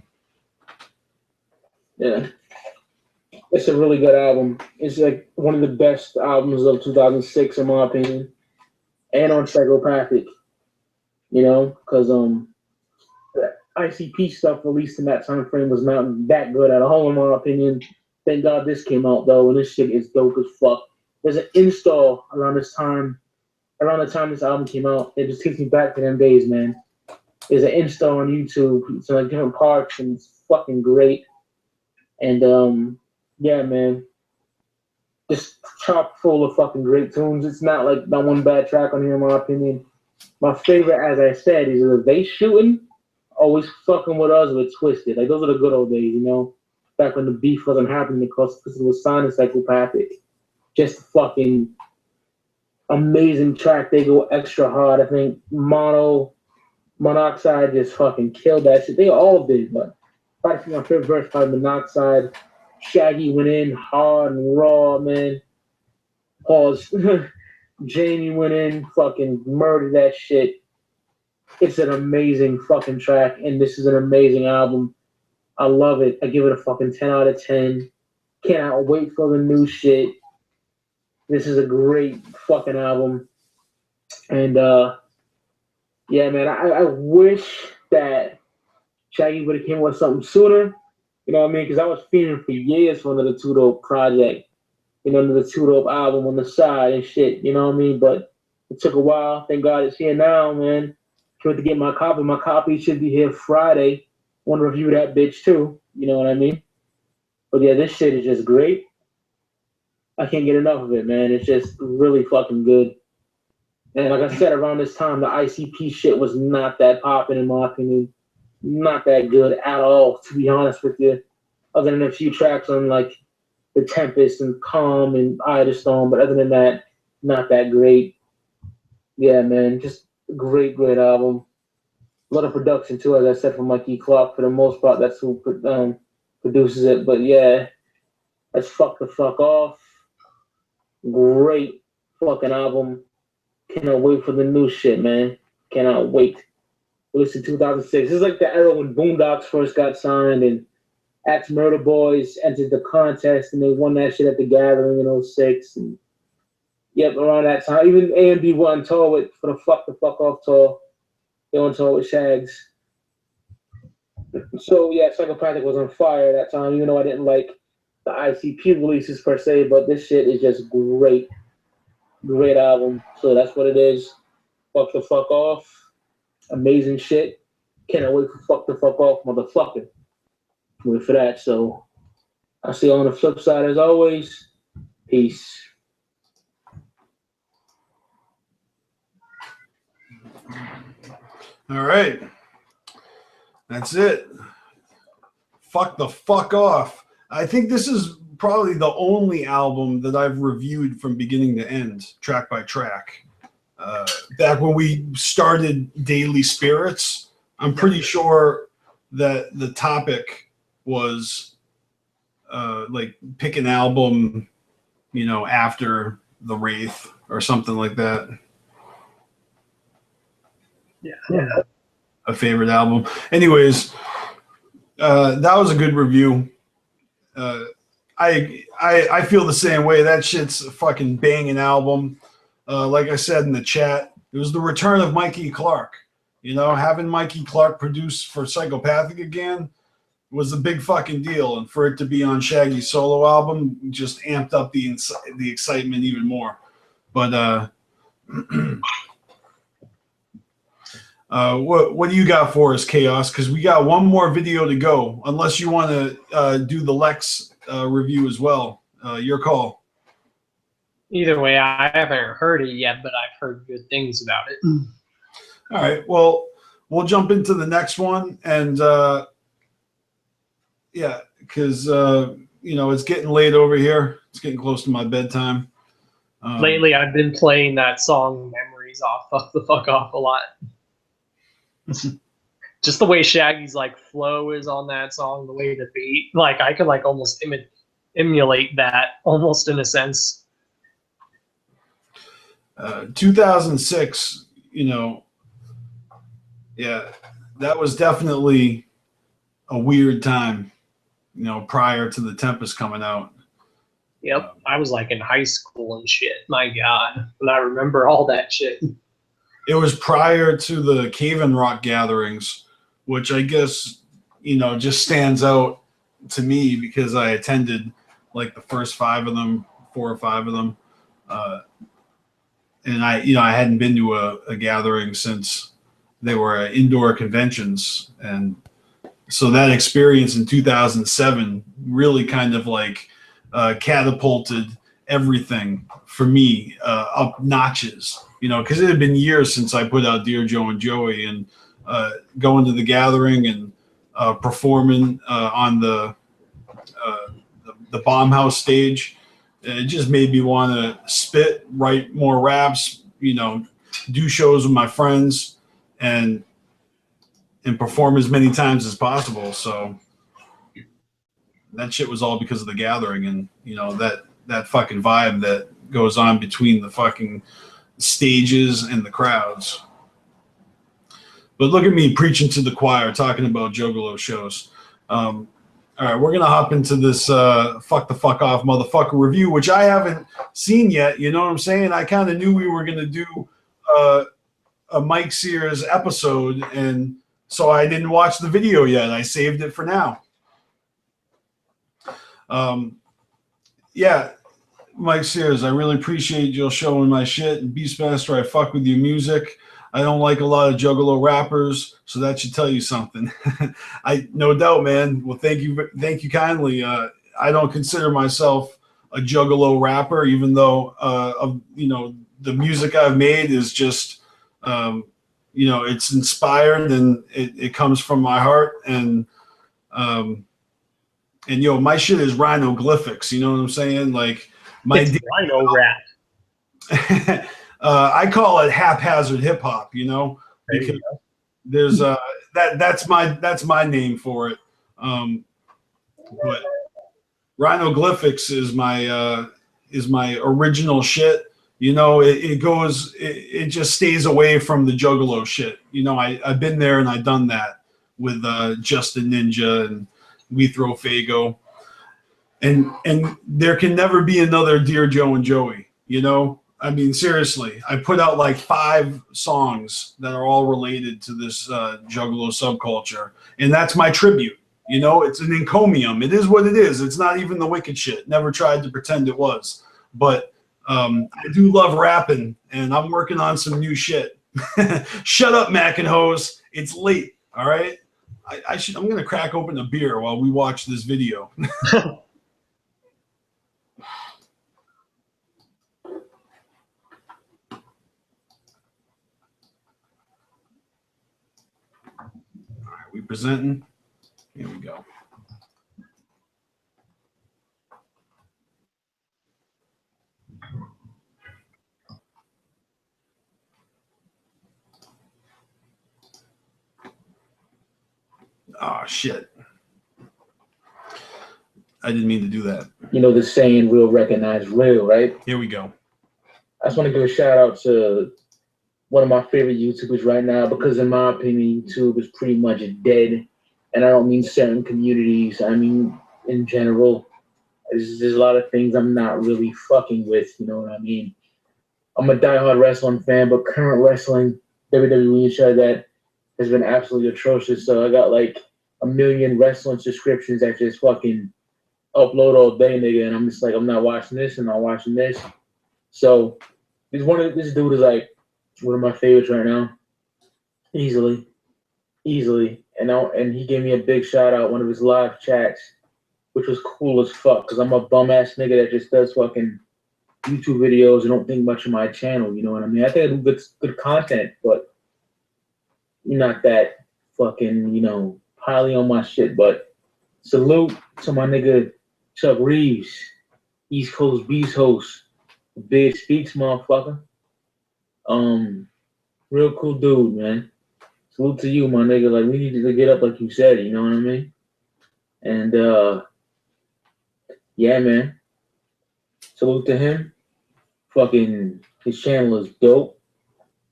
Yeah. It's a really good album. It's like one of the best albums of 2006, in my opinion. And on Psychopathic. Because the ICP stuff released in that time frame was not that good at all, in my opinion. Thank God this came out, though, and this shit is dope as fuck. There's an install around the time this album came out. It just takes me back to them days, man. There's an install on YouTube. It's in like different parts, and it's fucking great. And, yeah, man. just chock full of fucking great tunes. It's not like not one bad track on here, in my opinion. My favorite, as I said, is the They Shooting, always fucking with us with Twisted. Like, those are the good old days, you know? Back when the beef wasn't happening because it was signed as Psychopathic. Just a fucking amazing track. They go extra hard. I think Monoxide just fucking killed that shit. They all did, but probably my favorite verse by Monoxide. Shaggy went in hard and raw, man. Pause. Jamie went in, fucking murdered that shit. It's an amazing fucking track, and this is an amazing album. I love it. I give it a fucking 10 out of 10. Cannot wait for the new shit. This is a great fucking album. And, yeah, man, I wish that Shaggy would have came with something sooner. You know what I mean? Because I was feeling for years for another Two Dope project. You know, another Two Dope album on the side and shit. You know what I mean? But it took a while. Thank God it's here now, man. Can't wait to get my copy. My copy should be here Friday. Want to review that bitch too. You know what I mean? But yeah, this shit is just great. I can't get enough of it, man. It's just really fucking good. And like I said, around this time, the ICP shit was not that popping, in my opinion. Not that good at all, to be honest with you. Other than a few tracks on like The Tempest and Calm and Eye of the Storm, but other than that, not that great. Yeah, man, just a great, great album. A lot of production too, as I said, from Mikey Clark. For the most part, that's who produces it. But yeah, let's fuck the fuck off. Great fucking album. Cannot wait for the new shit, man. Cannot wait. Released in 2006. This is like the era when Boondocks first got signed and Axe Murder Boys entered the contest and they won that shit at the Gathering in 06. And yep, around that time. Even A&B went on tour with, for the Fuck Off tour. They went on tour with Shags. So yeah, Psychopathic was on fire that time, even though I didn't like the ICP releases per se, but this shit is just great. Great album. So that's what it is. Fuck the fuck off. Amazing shit. Cannot wait for Fuck the fuck off, motherfucker. Wait for that. So I'll see you on the flip side as always. Peace. All right. That's it. Fuck the fuck off. I think this is probably the only album that I've reviewed from beginning to end, track by track. Back when we started Daily Spirits, I'm pretty sure that the topic was like pick an album, you know, after The Wraith or something like that. Yeah. A favorite album. Anyways, that was a good review. I feel the same way. That shit's a fucking banging album. Like I said in the chat, it was the return of Mikey Clark. You know, having Mikey Clark produce for Psychopathic again was a big fucking deal, and for it to be on Shaggy's solo album just amped up the excitement even more. But what do you got for us, Chaos? Because we got one more video to go. Unless you want to do the Lex review as well. Your call. Either way, I haven't heard it yet, but I've heard good things about it. All right. Well, we'll jump into the next one, and yeah, because you know, it's getting late over here. It's getting close to my bedtime. Lately, I've been playing that song "Memories" off of the Fuck Off a lot. Just the way Shaggy's like flow is on that song, the way the beat, like I could like almost emulate that almost in a sense. 2006, you know, yeah, that was definitely a weird time, you know, prior to The Tempest coming out. Yep, I was like in high school and shit. My God, and I remember all that shit. It was prior to the Cave and Rock gatherings, which I guess, you know, just stands out to me because I attended like the first 5 of them, 4 or 5 of them. And I hadn't been to a gathering since they were indoor conventions. And so that experience in 2007 really kind of like catapulted everything for me up notches, you know, because it had been years since I put out Dear Joe and Joey, and going to the gathering and performing on the Bomb House stage. It just made me want to spit, write more raps, you know, do shows with my friends, and perform as many times as possible. So that shit was all because of the gathering, and you know, that fucking vibe that goes on between the fucking stages and the crowds. But look at me preaching to the choir, talking about Juggalo shows. All right, we're going to hop into this fuck the fuck off motherfucker review, which I haven't seen yet. You know what I'm saying? I kind of knew we were going to do a Mike Sears episode, and so I didn't watch the video yet. I saved it for now. Yeah, Mike Sears, I really appreciate you showing my shit. And BstMstR, I fuck with your music. I don't like a lot of Juggalo rappers, so that should tell you something. I no doubt, man. Well, thank you kindly. I don't consider myself a Juggalo rapper, even though you know, the music I've made is just you know, it's inspired and it comes from my heart, and yo, my shit is rhinoglyphics. You know what I'm saying? Like my rhino rap. I call it haphazard hip hop, you know, because there's that's my name for it. But rhinoglyphics is my original shit. You know, it just stays away from the Juggalo shit. You know, I've been there and I've done that with Justin Ninja and We Throw Fago, and there can never be another Dear Joe and Joey. You know. I mean, seriously, I put out like 5 songs that are all related to this Juggalo subculture, and that's my tribute. You know, it's an encomium. It is what it is. It's not even the wicked shit. Never tried to pretend it was. But I do love rapping, and I'm working on some new shit. Shut up, Mac and Hose. It's late, all right? I'm going to crack open a beer while we watch this video. We presenting. Here we go. Oh shit. I didn't mean to do that. You know the saying, real recognize real, right? Here we go. I just want to give a shout out to one of my favorite YouTubers right now, because in my opinion, YouTube is pretty much dead. And I don't mean certain communities. I mean, in general, there's a lot of things I'm not really fucking with. You know what I mean? I'm a diehard wrestling fan, but current wrestling, WWE and shit like that, has been absolutely atrocious. So I got like 1 million wrestling subscriptions that just fucking upload all day, nigga. And I'm just like, I'm not watching this and not watching this. So this dude is like one of my favorites right now, easily. And he gave me a big shout out, one of his live chats, which was cool as fuck, because I'm a bum ass nigga that just does fucking YouTube videos and don't think much of my channel. You know what I mean? I think I do good content, but not that fucking, you know, highly on my shit. But salute to my nigga Chuck Reeves, East Coast Beast host, Big Speaks, motherfucker. Real cool dude, man. Salute to you, my nigga. Like, we need to get up, like you said. You know what I mean? And yeah, man. Salute to him. Fucking, his channel is dope.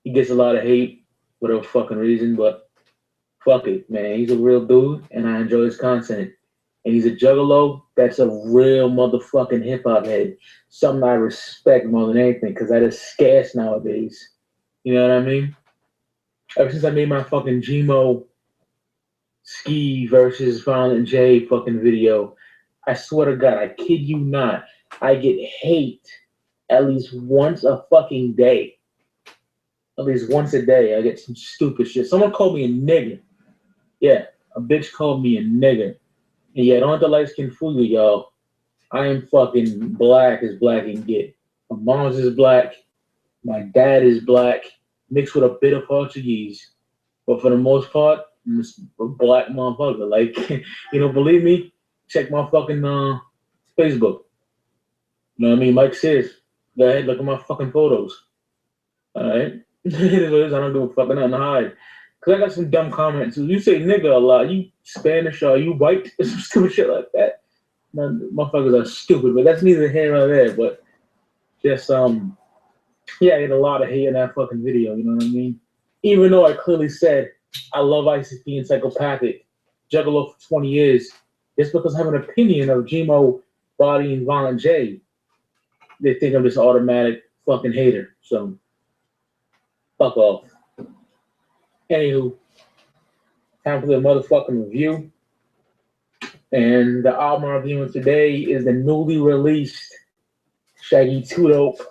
He gets a lot of hate for whatever fucking reason, but fuck it, man. He's a real dude, and I enjoy his content. And he's a Juggalo that's a real motherfucking hip hop head. Something I respect more than anything, because that is scarce nowadays. You know what I mean? Ever since I made my fucking Gmo Ski versus Violent J fucking video, I swear to God, I kid you not, I get hate at least once a fucking day. At least once a day, I get some stupid shit. Someone called me a nigger. Yeah, a bitch called me a nigger. And yeah, don't let the light skin fool you, y'all. I am fucking black as black can get. My mom's is black. My dad is black, mixed with a bit of Portuguese. But for the most part, I'm just a black motherfucker. Like, you know, believe me, check my fucking Facebook. You know what I mean? Mike Sears. Go ahead, look at my fucking photos. Alright? It is what it is. I don't give a fuck, nothing to hide. Because I got some dumb comments. You say nigga a lot. You Spanish or you white? Some stupid shit like that. Motherfuckers are stupid, but that's neither here nor there. But just, yeah, I get a lot of hate in that fucking video, you know what I mean? Even though I clearly said I love ICP and Psychopathic, Juggalo for 20 years, just because I have an opinion of Gmo, Body, and Violent J, they think I'm just an automatic fucking hater. So, fuck off. Anywho, time for the motherfucking review. And the album I'm reviewing today is the newly released Shaggy 2 Dope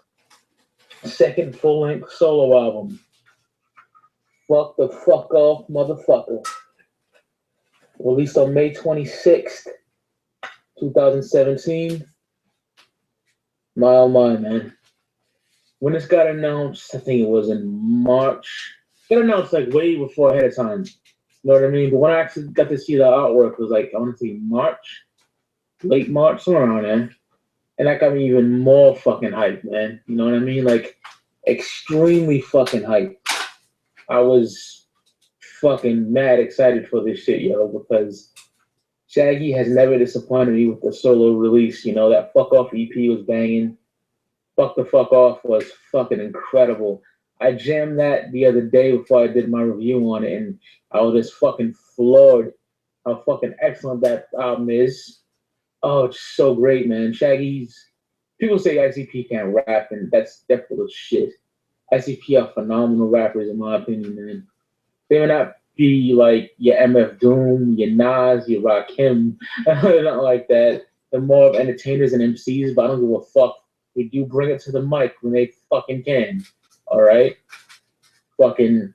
second full-length solo album. Fuck the fuck off, motherfucker. Released on May 26th, 2017. My oh my, man. When this got announced, I think it was in March. It got announced like way before ahead of time. You know what I mean? But when I actually got to see the artwork, it was like, I want to say March, late March, somewhere around there. And that got me even more fucking hyped, man. You know what I mean? Like, extremely fucking hyped. I was fucking mad excited for this shit, yo, because Shaggy has never disappointed me with the solo release. You know, that Fuck Off EP was banging. Fuck the Fuck Off was fucking incredible. I jammed that the other day before I did my review on it, and I was just fucking floored how fucking excellent that album is. Oh, it's so great, man. Shaggy's, people say ICP can't rap, and that's definitely shit. ICP are phenomenal rappers, in my opinion, man. They may not be like your MF Doom, your Nas, your Rakim, nothing like that. They're more of entertainers and MCs, but I don't give a fuck. They do bring it to the mic when they fucking can. All right? Fucking,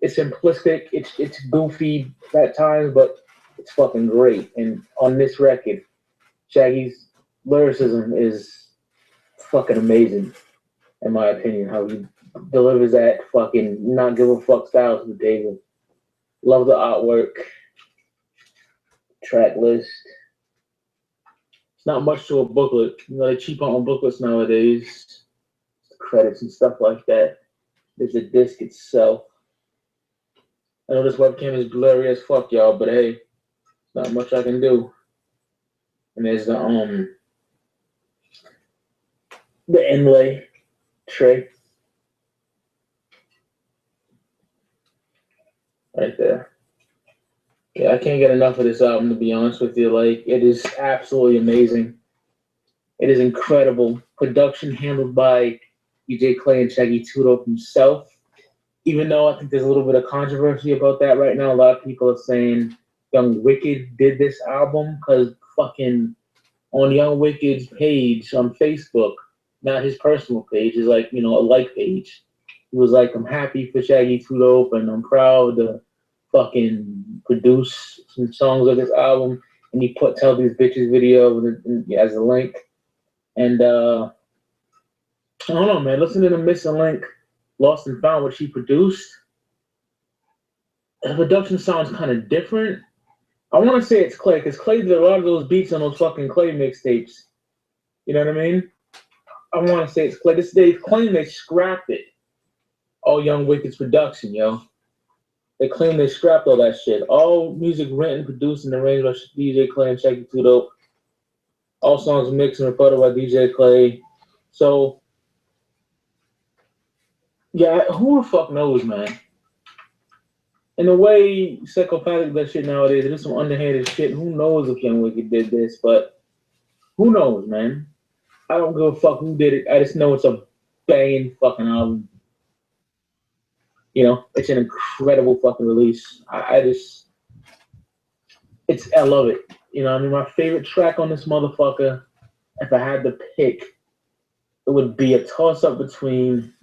it's simplistic, it's goofy at times, but it's fucking great. And on this record, Shaggy's lyricism is fucking amazing, in my opinion, how he delivers that fucking not give a fuck style to the table. Love the artwork, track list. It's not much to a booklet. You know, they cheap out on booklets nowadays. Credits and stuff like that. There's the disc itself. I know this webcam is blurry as fuck, y'all, but hey, not much I can do. And there's the inlay tray. Right there. Yeah, I can't get enough of this album, to be honest with you. Like, it is absolutely amazing. It is incredible. Production handled by DJ Clay and Shaggy 2 Dope himself. Even though I think there's a little bit of controversy about that right now. A lot of people are saying Young Wicked did this album because fucking on Young Wicked's page on Facebook, not his personal page, is like, you know, a like page. He was like, I'm happy for Shaggy 2 Dope and I'm proud to fucking produce some songs of this album. And he put Tell These Bitches video as a link. And I don't know, man. Listen to the Missing Link, Lost and Found, which he produced. The production sounds kind of different. I want to say it's Clay, because Clay did a lot of those beats on those fucking Clay mixtapes. You know what I mean? I want to say it's Clay. They claim they scrapped it. All Young Wicked's production, yo. They claim they scrapped all that shit. All music written, produced, and arranged by DJ Clay and Shaggy 2 Dope. All songs mixed and recorded by DJ Clay. So, yeah, who the fuck knows, man? In the way Psychopathic does shit nowadays, there's some underhanded shit. Who knows if Young Wicked did this, but who knows, man? I don't give a fuck who did it. I just know it's a banging fucking album. You know, it's an incredible fucking release. I love it. You know, I mean, my favorite track on this motherfucker, if I had to pick, it would be a toss-up between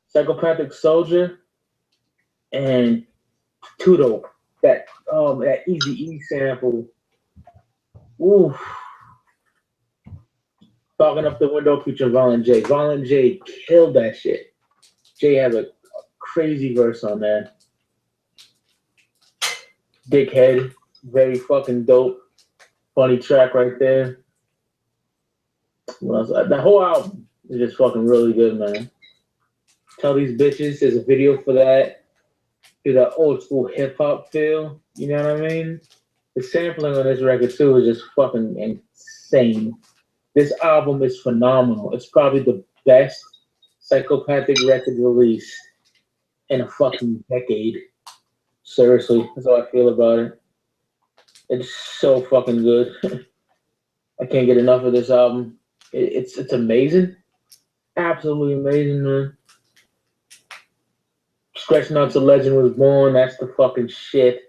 Psychopathic Soldier and 2 Dope. That Easy E sample. Oof. Fogging Up the Window featuring Violent J. Violent J killed that shit. Jay has a crazy verse on there. Dickhead, very fucking dope. Funny track right there. What else? That whole album is just fucking really good, man. Tell These Bitches, there's a video for that. There's that old school hip hop feel. You know what I mean? The sampling on this record too is just fucking insane. This album is phenomenal. It's probably the best psychopathic record release in a fucking decade. Seriously, that's how I feel about it. It's so fucking good. I can't get enough of this album. It's amazing. Absolutely amazing, man. Stretch Nuts, A Legend Was Born. That's the fucking shit.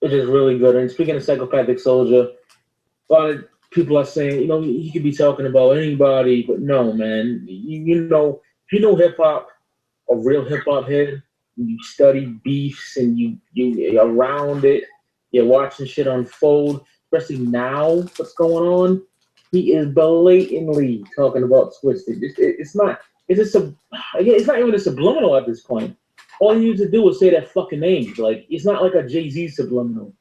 It's just really good. And speaking of Psychopathic Soldier, a lot of people are saying, you know, he could be talking about anybody, but no, man. You know, if you know hip hop, a real hip hop head, you study beefs and you're around it, you're watching shit unfold, especially now, what's going on. He is blatantly talking about Twisted. It's not even a subliminal at this point. All you need to do is say that fucking name. Like, it's not like a Jay-Z subliminal.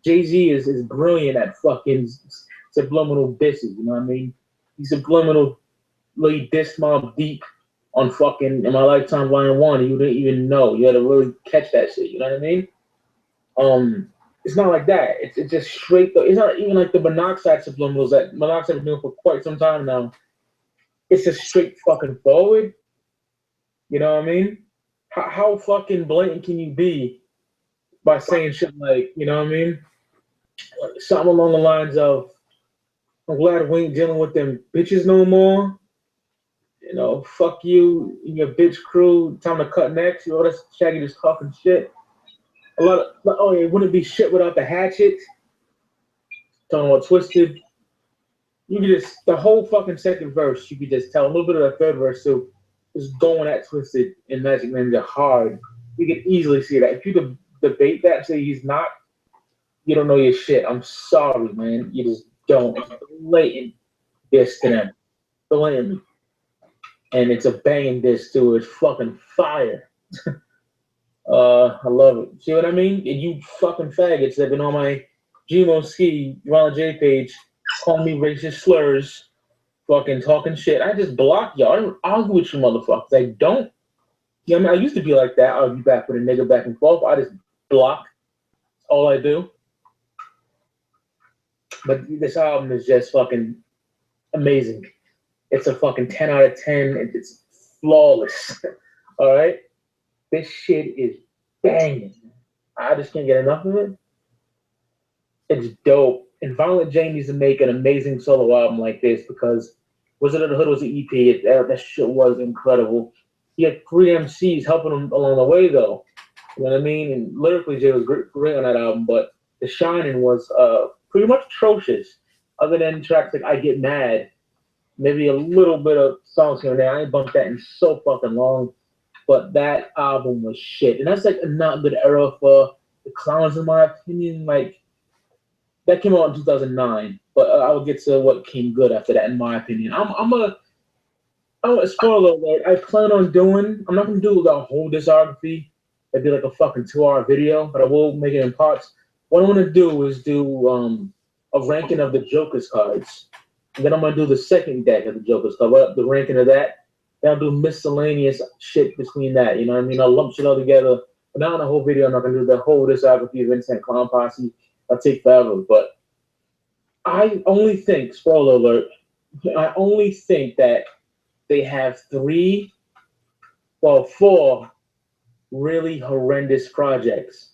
Jay-Z is brilliant at fucking subliminal disses, you know what I mean? He subliminally dissed Mobb Deep on fucking In My Lifetime Volume 1, you didn't even know. You had to really catch that shit, you know what I mean? It's not like that. It's just straight, it's not even like the Monoxide subliminals that Monoxide been doing for quite some time now. It's just straight fucking forward. You know what I mean? How fucking blatant can you be by saying shit like, you know what I mean? Something along the lines of, I'm glad we ain't dealing with them bitches no more. You know, fuck you and your bitch crew. Time to cut necks. You know, that's Shaggy just talking shit. A lot of, oh, it wouldn't be shit without the hatchet. Talking about Twisted. You could just, the whole fucking second verse, you could just tell. A little bit of the third verse, too, is going at Twisted and Magic Ninja hard. You can easily see that. If you debate that and say he's not, you don't know your shit. I'm sorry, man. You just don't. It's blatant diss to them. Blatant. And it's a banging diss, too. It's fucking fire. I love it. See what I mean? And you fucking faggots that have been on my Gmo Ski, Ron J page, calling me racist slurs, fucking talking shit. I just block y'all. I don't argue with you motherfuckers. I don't. You know what I mean? I used to be like that. I'll be back with a nigga back and forth. I just block. That's all I do. But this album is just fucking amazing. It's a fucking 10 out of 10. It's flawless. All right? This shit is banging. I just can't get enough of it. It's dope. And Violent J needs to make an amazing solo album like this because Wizard of the Hood was an EP. That shit was incredible. He had 3 MCs helping him along the way, though. You know what I mean? And lyrically, Jay was great on that album, but The Shining was pretty much atrocious. Other than tracks like I Get Mad, maybe a little bit of songs here and there. I ain't bumped that in so fucking long. But that album was shit. And that's like a not good era for the Clowns, in my opinion. Like, that came out in 2009. But I will get to what came good after that, in my opinion. I'm a spoiler alert. I plan on doing, I'm not going to do the whole discography. It'd be like a fucking 2-hour video, but I will make it in parts. What I want to do is do a ranking of the Joker's cards. And then I'm going to do the second deck of the Joker's card, the ranking of that. Then I'll do miscellaneous shit between that, you know what I mean? I'll lump shit all together. But not in the whole video, I'm not going to do the whole discography of Instant Clown Posse. I'll take forever. But I only think, spoiler alert, I only think that they have 4 really horrendous projects.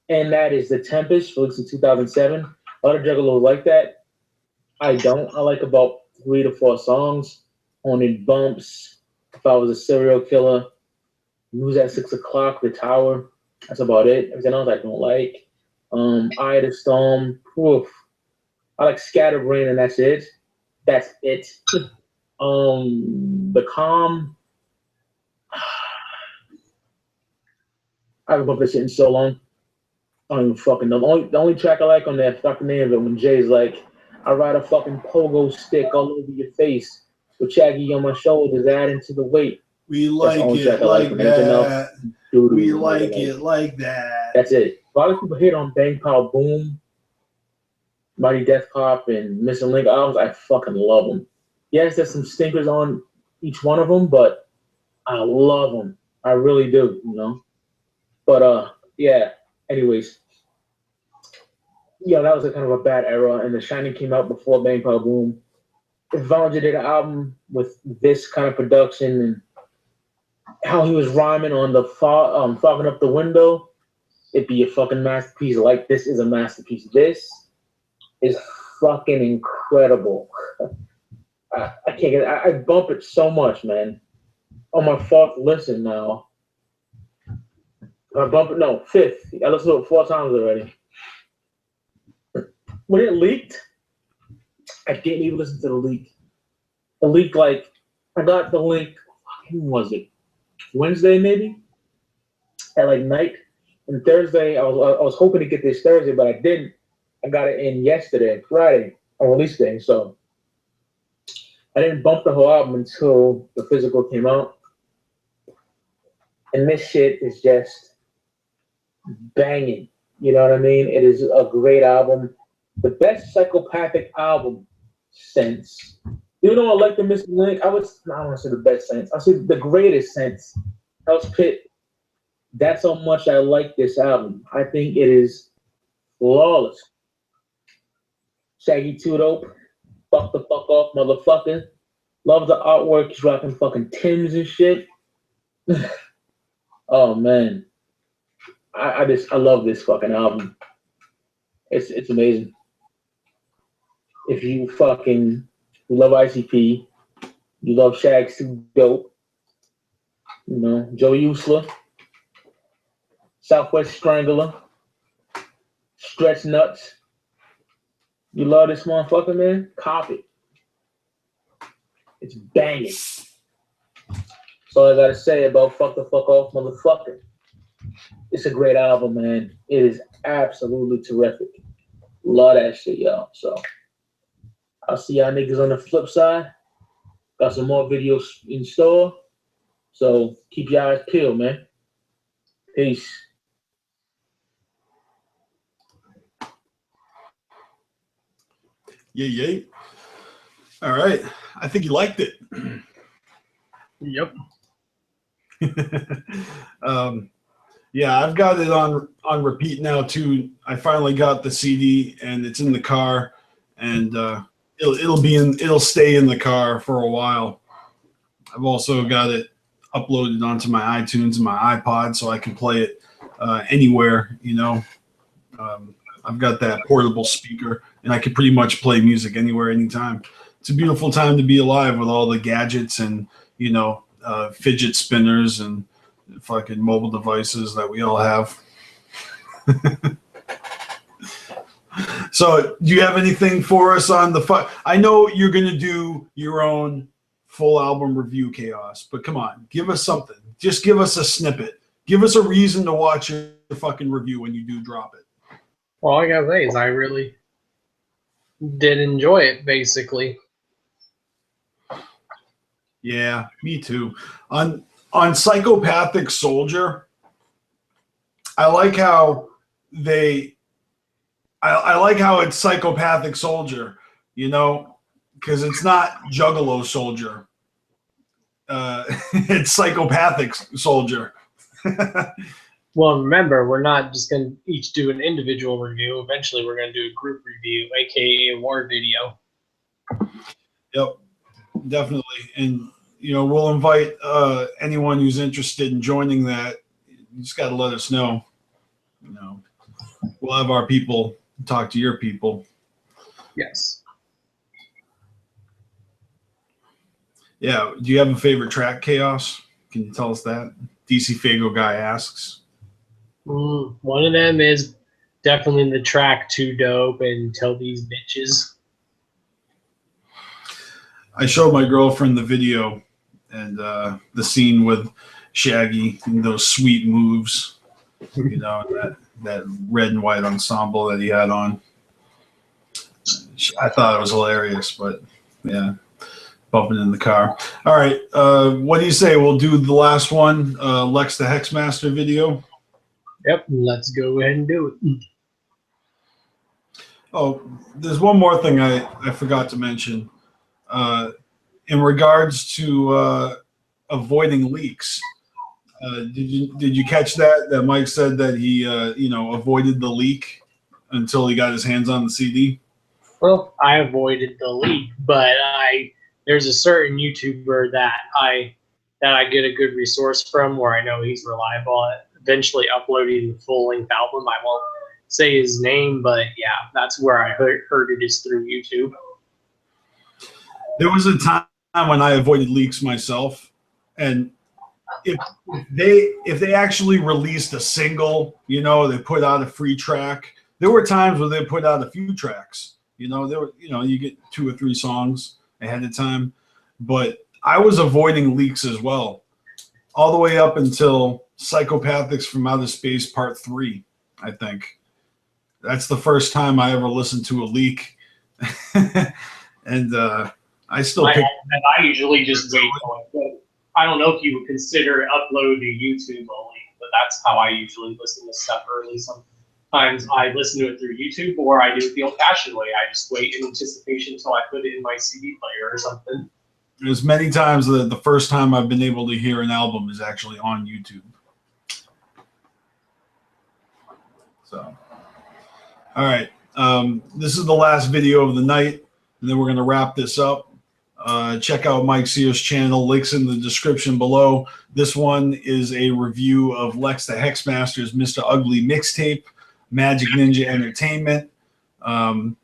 And that is The Tempest, released in 2007. A lot of Juggalos like that. I don't. I like about 3 to 4 songs. Haunted Bumps, If I Was a Serial Killer, News at 6 o'clock, The Tower. That's about it. Everything else I don't like. Eye of the Storm. Oof. I like Scatterbrain, and that's it. That's it. The Calm. I haven't bumped this shit in so long. I don't even fucking know. The only track I like on there, fucking name of it, when Jay's like, I ride a fucking pogo stick all over your face with Shaggy on my shoulders, adding to the weight. We That's like the only track it I like from anything else. that. Doo-doo, We nigga, like it like that. That's it. A lot of people hate on Bang Power Boom, Mighty Death Pop, and Missing Link albums. I fucking love them. Yes, there's some stinkers on each one of them, but I love them. I really do, you know. But yeah. Anyways, yeah, that was a kind of a bad era, and The Shining came out before Bang Power Boom. If Valentine did an album with this kind of production and how he was rhyming on the fogging up the window, it'd be a fucking masterpiece. Like, this is a masterpiece. This is fucking incredible. I can't get it. I bump it so much, man. On my fourth listen now. I bump it, no, fifth. I listened to it 4 times already. When it leaked, I didn't even listen to the leak. The leak, like, I got the link, when was it? Wednesday, maybe? At, like, night. And Thursday, I was hoping to get this Thursday, but I didn't. I got it in yesterday, Friday, on release day. So I didn't bump the whole album until the physical came out. And this shit is just banging. You know what I mean? It is a great album. The best psychopathic album since, even though I like the Missing Link, I don't want to say the best since. I say the greatest since House Pit. That's how much I like this album. I think it is flawless. Shaggy 2 Dope, fuck the fuck off, motherfucker. Love the artwork. He's rocking fucking Timbs and shit. Oh man, I love this fucking album. It's amazing. If you love ICP, you love Shag's 2 Dope, you know, Joe Usla, Southwest Strangler, Stretch Nuts. You love this motherfucker, man? Cop it. It's banging. That's all I gotta say about Fuck the Fuck Off, motherfucker. It's a great album, man. It is absolutely terrific. Love that shit, y'all. So I'll see y'all niggas on the flip side. Got some more videos in store. So keep your eyes peeled, man. Peace. Yay. All right. I think you liked it. Yep. Yeah, I've got it on repeat now too. I finally got the CD and it's in the car, and it'll stay in the car for a while. I've also got it uploaded onto my iTunes and my iPod so I can play it anywhere. You know, I've got that portable speaker, and I can pretty much play music anywhere, anytime. It's a beautiful time to be alive with all the gadgets and, you know, fidget spinners and fucking mobile devices that we all have. So do you have anything for us on the I know you're going to do your own full album review, Chaos, but come on, give us something. Just give us a snippet. Give us a reason to watch your fucking review when you do drop it. Well, all I gotta say is I really did enjoy it, basically. Yeah, me too. On Psychopathic Soldier, I like how I like how it's Psychopathic Soldier, you know, because it's not Juggalo Soldier. It's Psychopathic Soldier. Well, remember, we're not just going to each do an individual review. Eventually, we're going to do a group review, aka a war video. Yep, definitely. And, you know, we'll invite anyone who's interested in joining that. You just got to let us know. You know, we'll have our people talk to your people. Yes. Yeah. Do you have a favorite track, Chaos? Can you tell us that? DC Fago guy asks. One of them is definitely the track Too Dope and Tell These Bitches. I showed my girlfriend the video and the scene with Shaggy and those sweet moves, you know, that red and white ensemble that he had on. I thought it was hilarious, but yeah, bumping in the car. All right, what do you say? We'll do the last one, Lex the Hexmaster video. Yep, let's go ahead and do it. Oh, there's one more thing I forgot to mention. In regards to avoiding leaks, did you catch that Mike said that he avoided the leak until he got his hands on the CD? Well, I avoided the leak, but there's a certain YouTuber that I get a good resource from where I know he's reliable at eventually uploading the full length album. I won't say his name, but yeah, that's where I heard it is through YouTube. There was a time when I avoided leaks myself, and if they actually released a single, they put out a free track. There were times where they put out a few tracks. You get 2 or 3 songs ahead of time, but I was avoiding leaks as well, all the way up until Psychopathics from Outer Space Part 3, I think. That's the first time I ever listened to a leak. And I still pick. I usually just wait till it. I don't know if you would consider upload to YouTube only, but that's how I usually listen to stuff early. Sometimes I listen to it through YouTube, or I do it the old-fashioned way. I just wait in anticipation until I put it in my CD player or something. There's many times that the first time I've been able to hear an album is actually on YouTube. So, all right. This is the last video of the night, and then we're going to wrap this up. Check out Mike Sears' channel. Links in the description below. This one is a review of Lex the Hexmaster's Mr. Ugly mixtape, Magic Ninja Entertainment,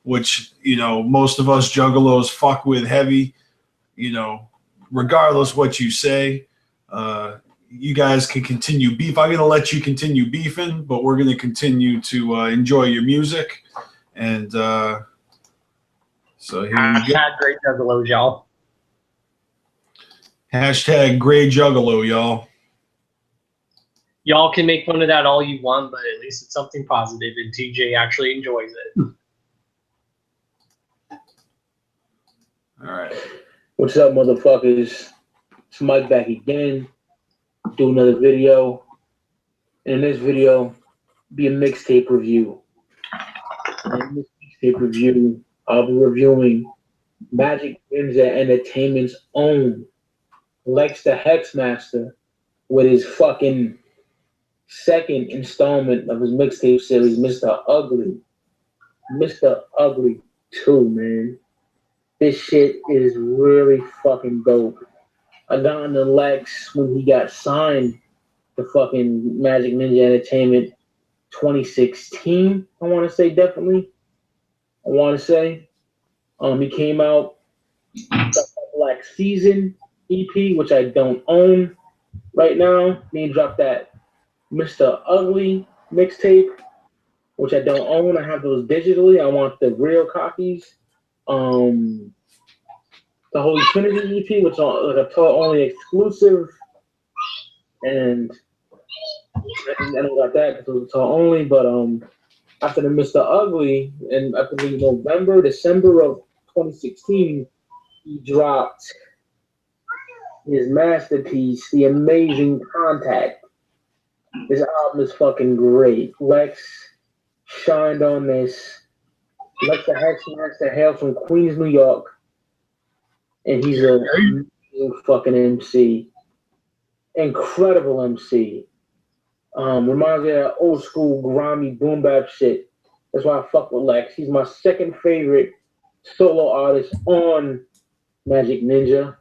which, most of us juggalos fuck with heavy, regardless what you say. You guys can continue beef. I'm going to let you continue beefing, but we're going to continue to enjoy your music. And so here we go. Great Juggalo, y'all. Hashtag Gray Juggalo, y'all. Y'all can make fun of that all you want, but at least it's something positive, and TJ actually enjoys it. All right. What's up, motherfuckers? It's Mike back again. Do another video. In this video, be a mixtape review. In this mixtape review, I'll be reviewing Magic Ninja Entertainment's own Lex the Hexmaster with his fucking second installment of his mixtape series, Mr. Ugly. Mr. Ugly 2, man. This shit is really fucking dope. I got into Lex when he got signed to fucking Magic Ninja Entertainment 2016, I want to say, definitely. He came out, Black Season EP, which I don't own right now. Then he dropped that Mr. Ugly mixtape, which I don't own. I have those digitally. I want the real copies. The Holy Trinity EP, which is like a only exclusive, and I don't got that because it was only. But after the Mr. Ugly, and I believe December of 2016, he dropped his masterpiece, The Amazing Contact. This album is fucking great. Lex shined on this. Lex the Hexmaster hails from Queens, New York, and he's a fucking MC. Incredible MC. Reminds me of that old school grimy boom bap shit. That's why I fuck with Lex. He's my second favorite solo artist on Magic Ninja,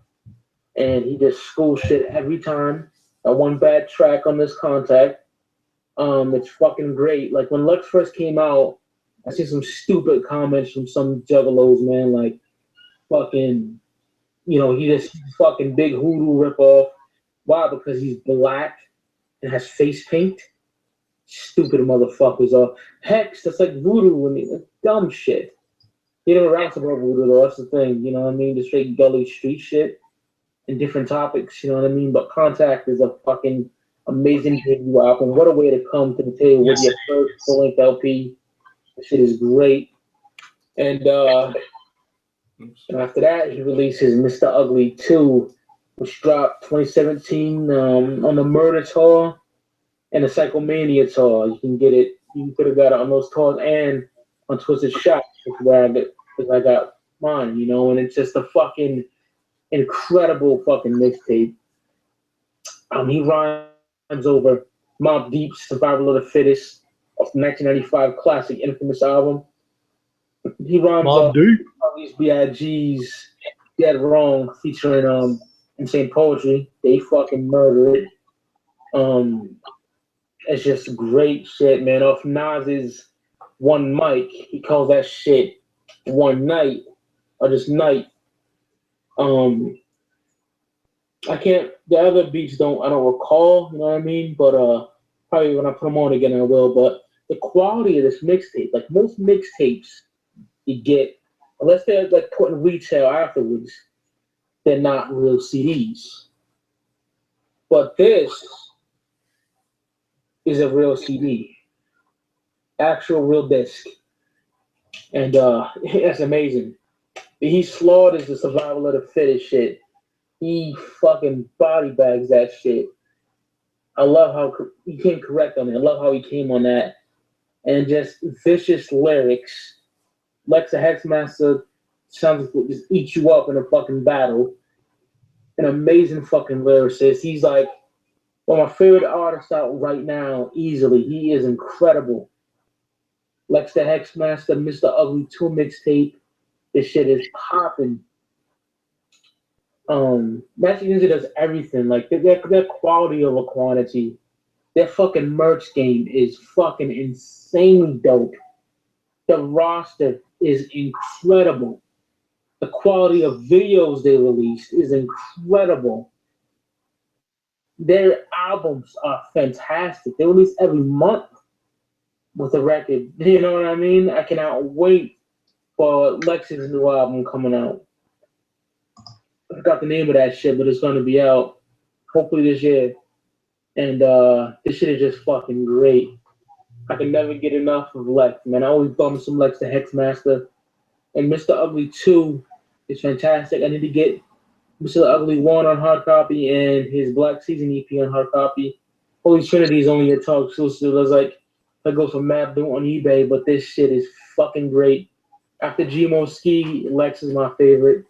and he does school shit every time. That one bad track on this Contact, it's fucking great. Like when Lex first came out, I see some stupid comments from some juggalos, man, like fucking, he just fucking big hoodoo ripoff. Why? Because he's black and has face paint. Stupid motherfuckers are. Hex, that's like voodoo. I mean, dumb shit. He never raps about voodoo though. That's the thing. You know what I mean? The straight gully street shit and different topics. You know what I mean? But Contact is a fucking amazing debut album. What a way to come to the table with your first full-length LP. This shit is great. And after that, he released his Mr. Ugly 2, which dropped 2017 on the Murder Tour and the Psychomania Tour. You can get it. You could have got it on those tours and on Twisted Shop, because I got mine, you know. And it's just a fucking incredible fucking mixtape. He rhymes over Mobb Deep's "Survival of the Fittest" off the 1995 classic Infamous album. He rhymes Mobb Deep. these B.I.G.'s Dead Wrong featuring Insane Poetry. They fucking murder it. It's just great shit, man. Off Nas's One Mic, he calls that shit One Night or just Night. The other beats I don't recall, you know what I mean? But probably when I put them on again, I will. But the quality of this mixtape, like most mixtapes you get, unless they're like put in retail afterwards, they're not real CDs. But this is a real CD, actual real disc, and that's amazing. He's flawed as the Survival of the Fittest shit. He fucking body bags that shit. I love how he came correct on it. I love how he came on that. And just vicious lyrics. Lex the Hexmaster sounds like he'll just eat you up in a fucking battle. An amazing fucking lyricist. He's like one of my favorite artists out right now, easily. He is incredible. Lex the Hexmaster, Mr. Ugly 2 mixtape. This shit is popping. Magic Ninja does everything. Like their quality over quantity. Their fucking merch game is fucking insanely dope. The roster is incredible. The quality of videos they released is incredible. Their albums are fantastic. They release every month with a record. You know what I mean? I cannot wait for Lex's new album coming out. I forgot the name of that shit, but it's going to be out hopefully this year. And this shit is just fucking great. I can never get enough of Lex, man. I always bought me some Lex the Hexmaster. And Mr. Ugly 2 is fantastic. I need to get Mr. Ugly 1 on hard copy and his Black Season EP on hard copy. Holy Trinity is only a talk exclusive. I was like, I go for Map Do on eBay, but this shit is fucking great. After Gmo Ski, Lex is my favorite.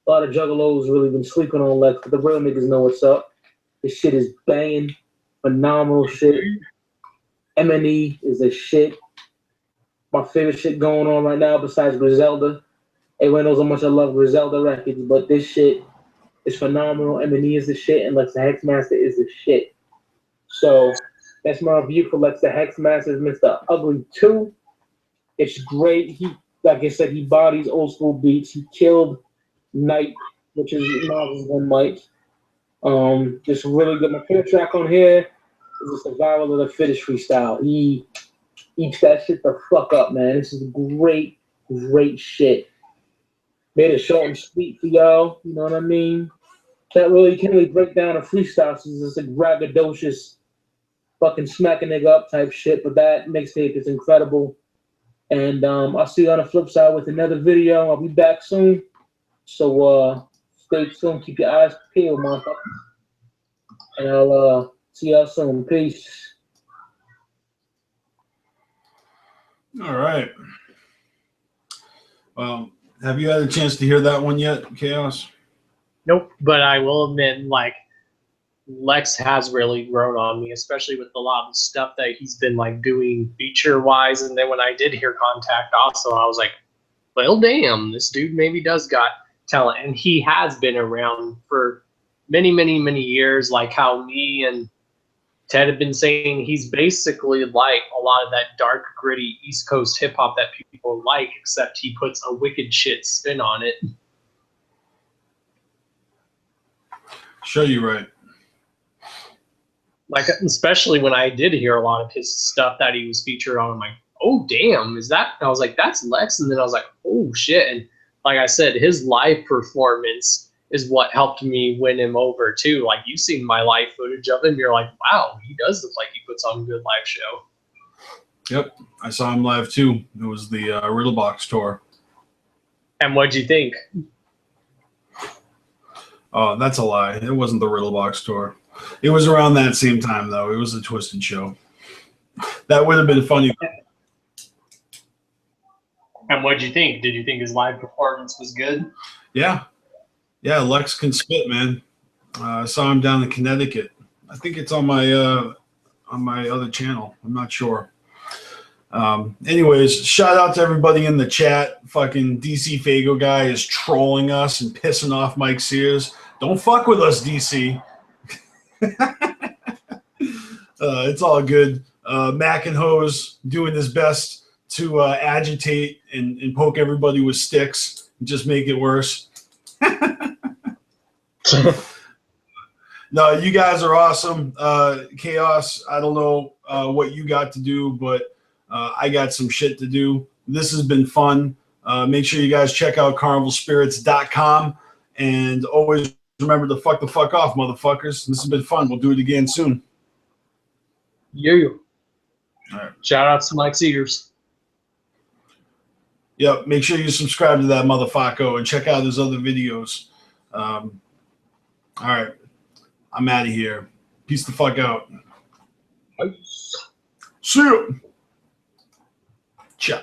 A lot of juggalos really been sleeping on Lex, but the real niggas know what's up. This shit is banging, phenomenal shit. MNE is the shit. My favorite shit going on right now besides Griselda. Everyone knows how much I love Griselda records, but this shit is phenomenal. MNE is the shit, and Lex the Hexmaster is the shit. So that's my review for Lex the Hexmaster's Mr. Ugly 2. It's great. He, like I said, he bodies old school beats. He killed Night, which is Nas's One Mic. Just really good. My favorite track on here is the Survival of the Fittest freestyle. He eats that shit the fuck up, man. This is great, great shit. Made it short and sweet for y'all. You know what I mean? Can't really break down a freestyle. So it's just like braggadocious, fucking smack a nigga up type shit. But that mixtape is incredible. And I'll see you on the flip side with another video. I'll be back soon. So stay tuned. Keep your eyes peeled, motherfucker. And I'll see y'all soon. Peace. All right. Well, have you had a chance to hear that one yet, Chaos? Nope, but I will admit, like, Lex has really grown on me, especially with a lot of the stuff that he's been like doing feature-wise. And then when I did hear Contact also, I was like, well, damn, this dude maybe does got talent. And he has been around for many, many, many years, like how me and Ted have been saying. He's basically like a lot of that dark, gritty East Coast hip-hop that people like, except he puts a wicked shit spin on it. Sure, you're right. Like, especially when I did hear a lot of his stuff that he was featured on, I'm like, oh, damn, is that? And I was like, that's Lex. And then I was like, oh, shit. And like I said, his live performance is what helped me win him over, too. Like, you've seen my live footage of him. You're like, wow, he does look like he puts on a good live show. Yep, I saw him live, too. It was the Riddlebox tour. And what'd you think? Oh, that's a lie. It wasn't the Riddlebox tour. It was around that same time, though. It was a Twisted show. That would have been funny. And what'd you think? Did you think his live performance was good? Yeah. Yeah, Lex can spit, man. I saw him down in Connecticut. I think it's on my other channel. I'm not sure. Anyways, shout out to everybody in the chat. Fucking DC Fago guy is trolling us and pissing off Mike Sears. Don't fuck with us, DC. It's all good. Mac and Hose doing his best to agitate and poke everybody with sticks and just make it worse. No, you guys are awesome. Chaos, I don't know what you got to do, but I got some shit to do. This has been fun. Make sure you guys check out CarnivalSpirits.com, and always remember to fuck the fuck off, motherfuckers. This has been fun. We'll do it again soon. Yeah. All right. Shout out to Mike Sears. Yep. Make sure you subscribe to that motherfucker and check out his other videos. All right. I'm out of here. Peace the fuck out. Peace. See you. Ciao.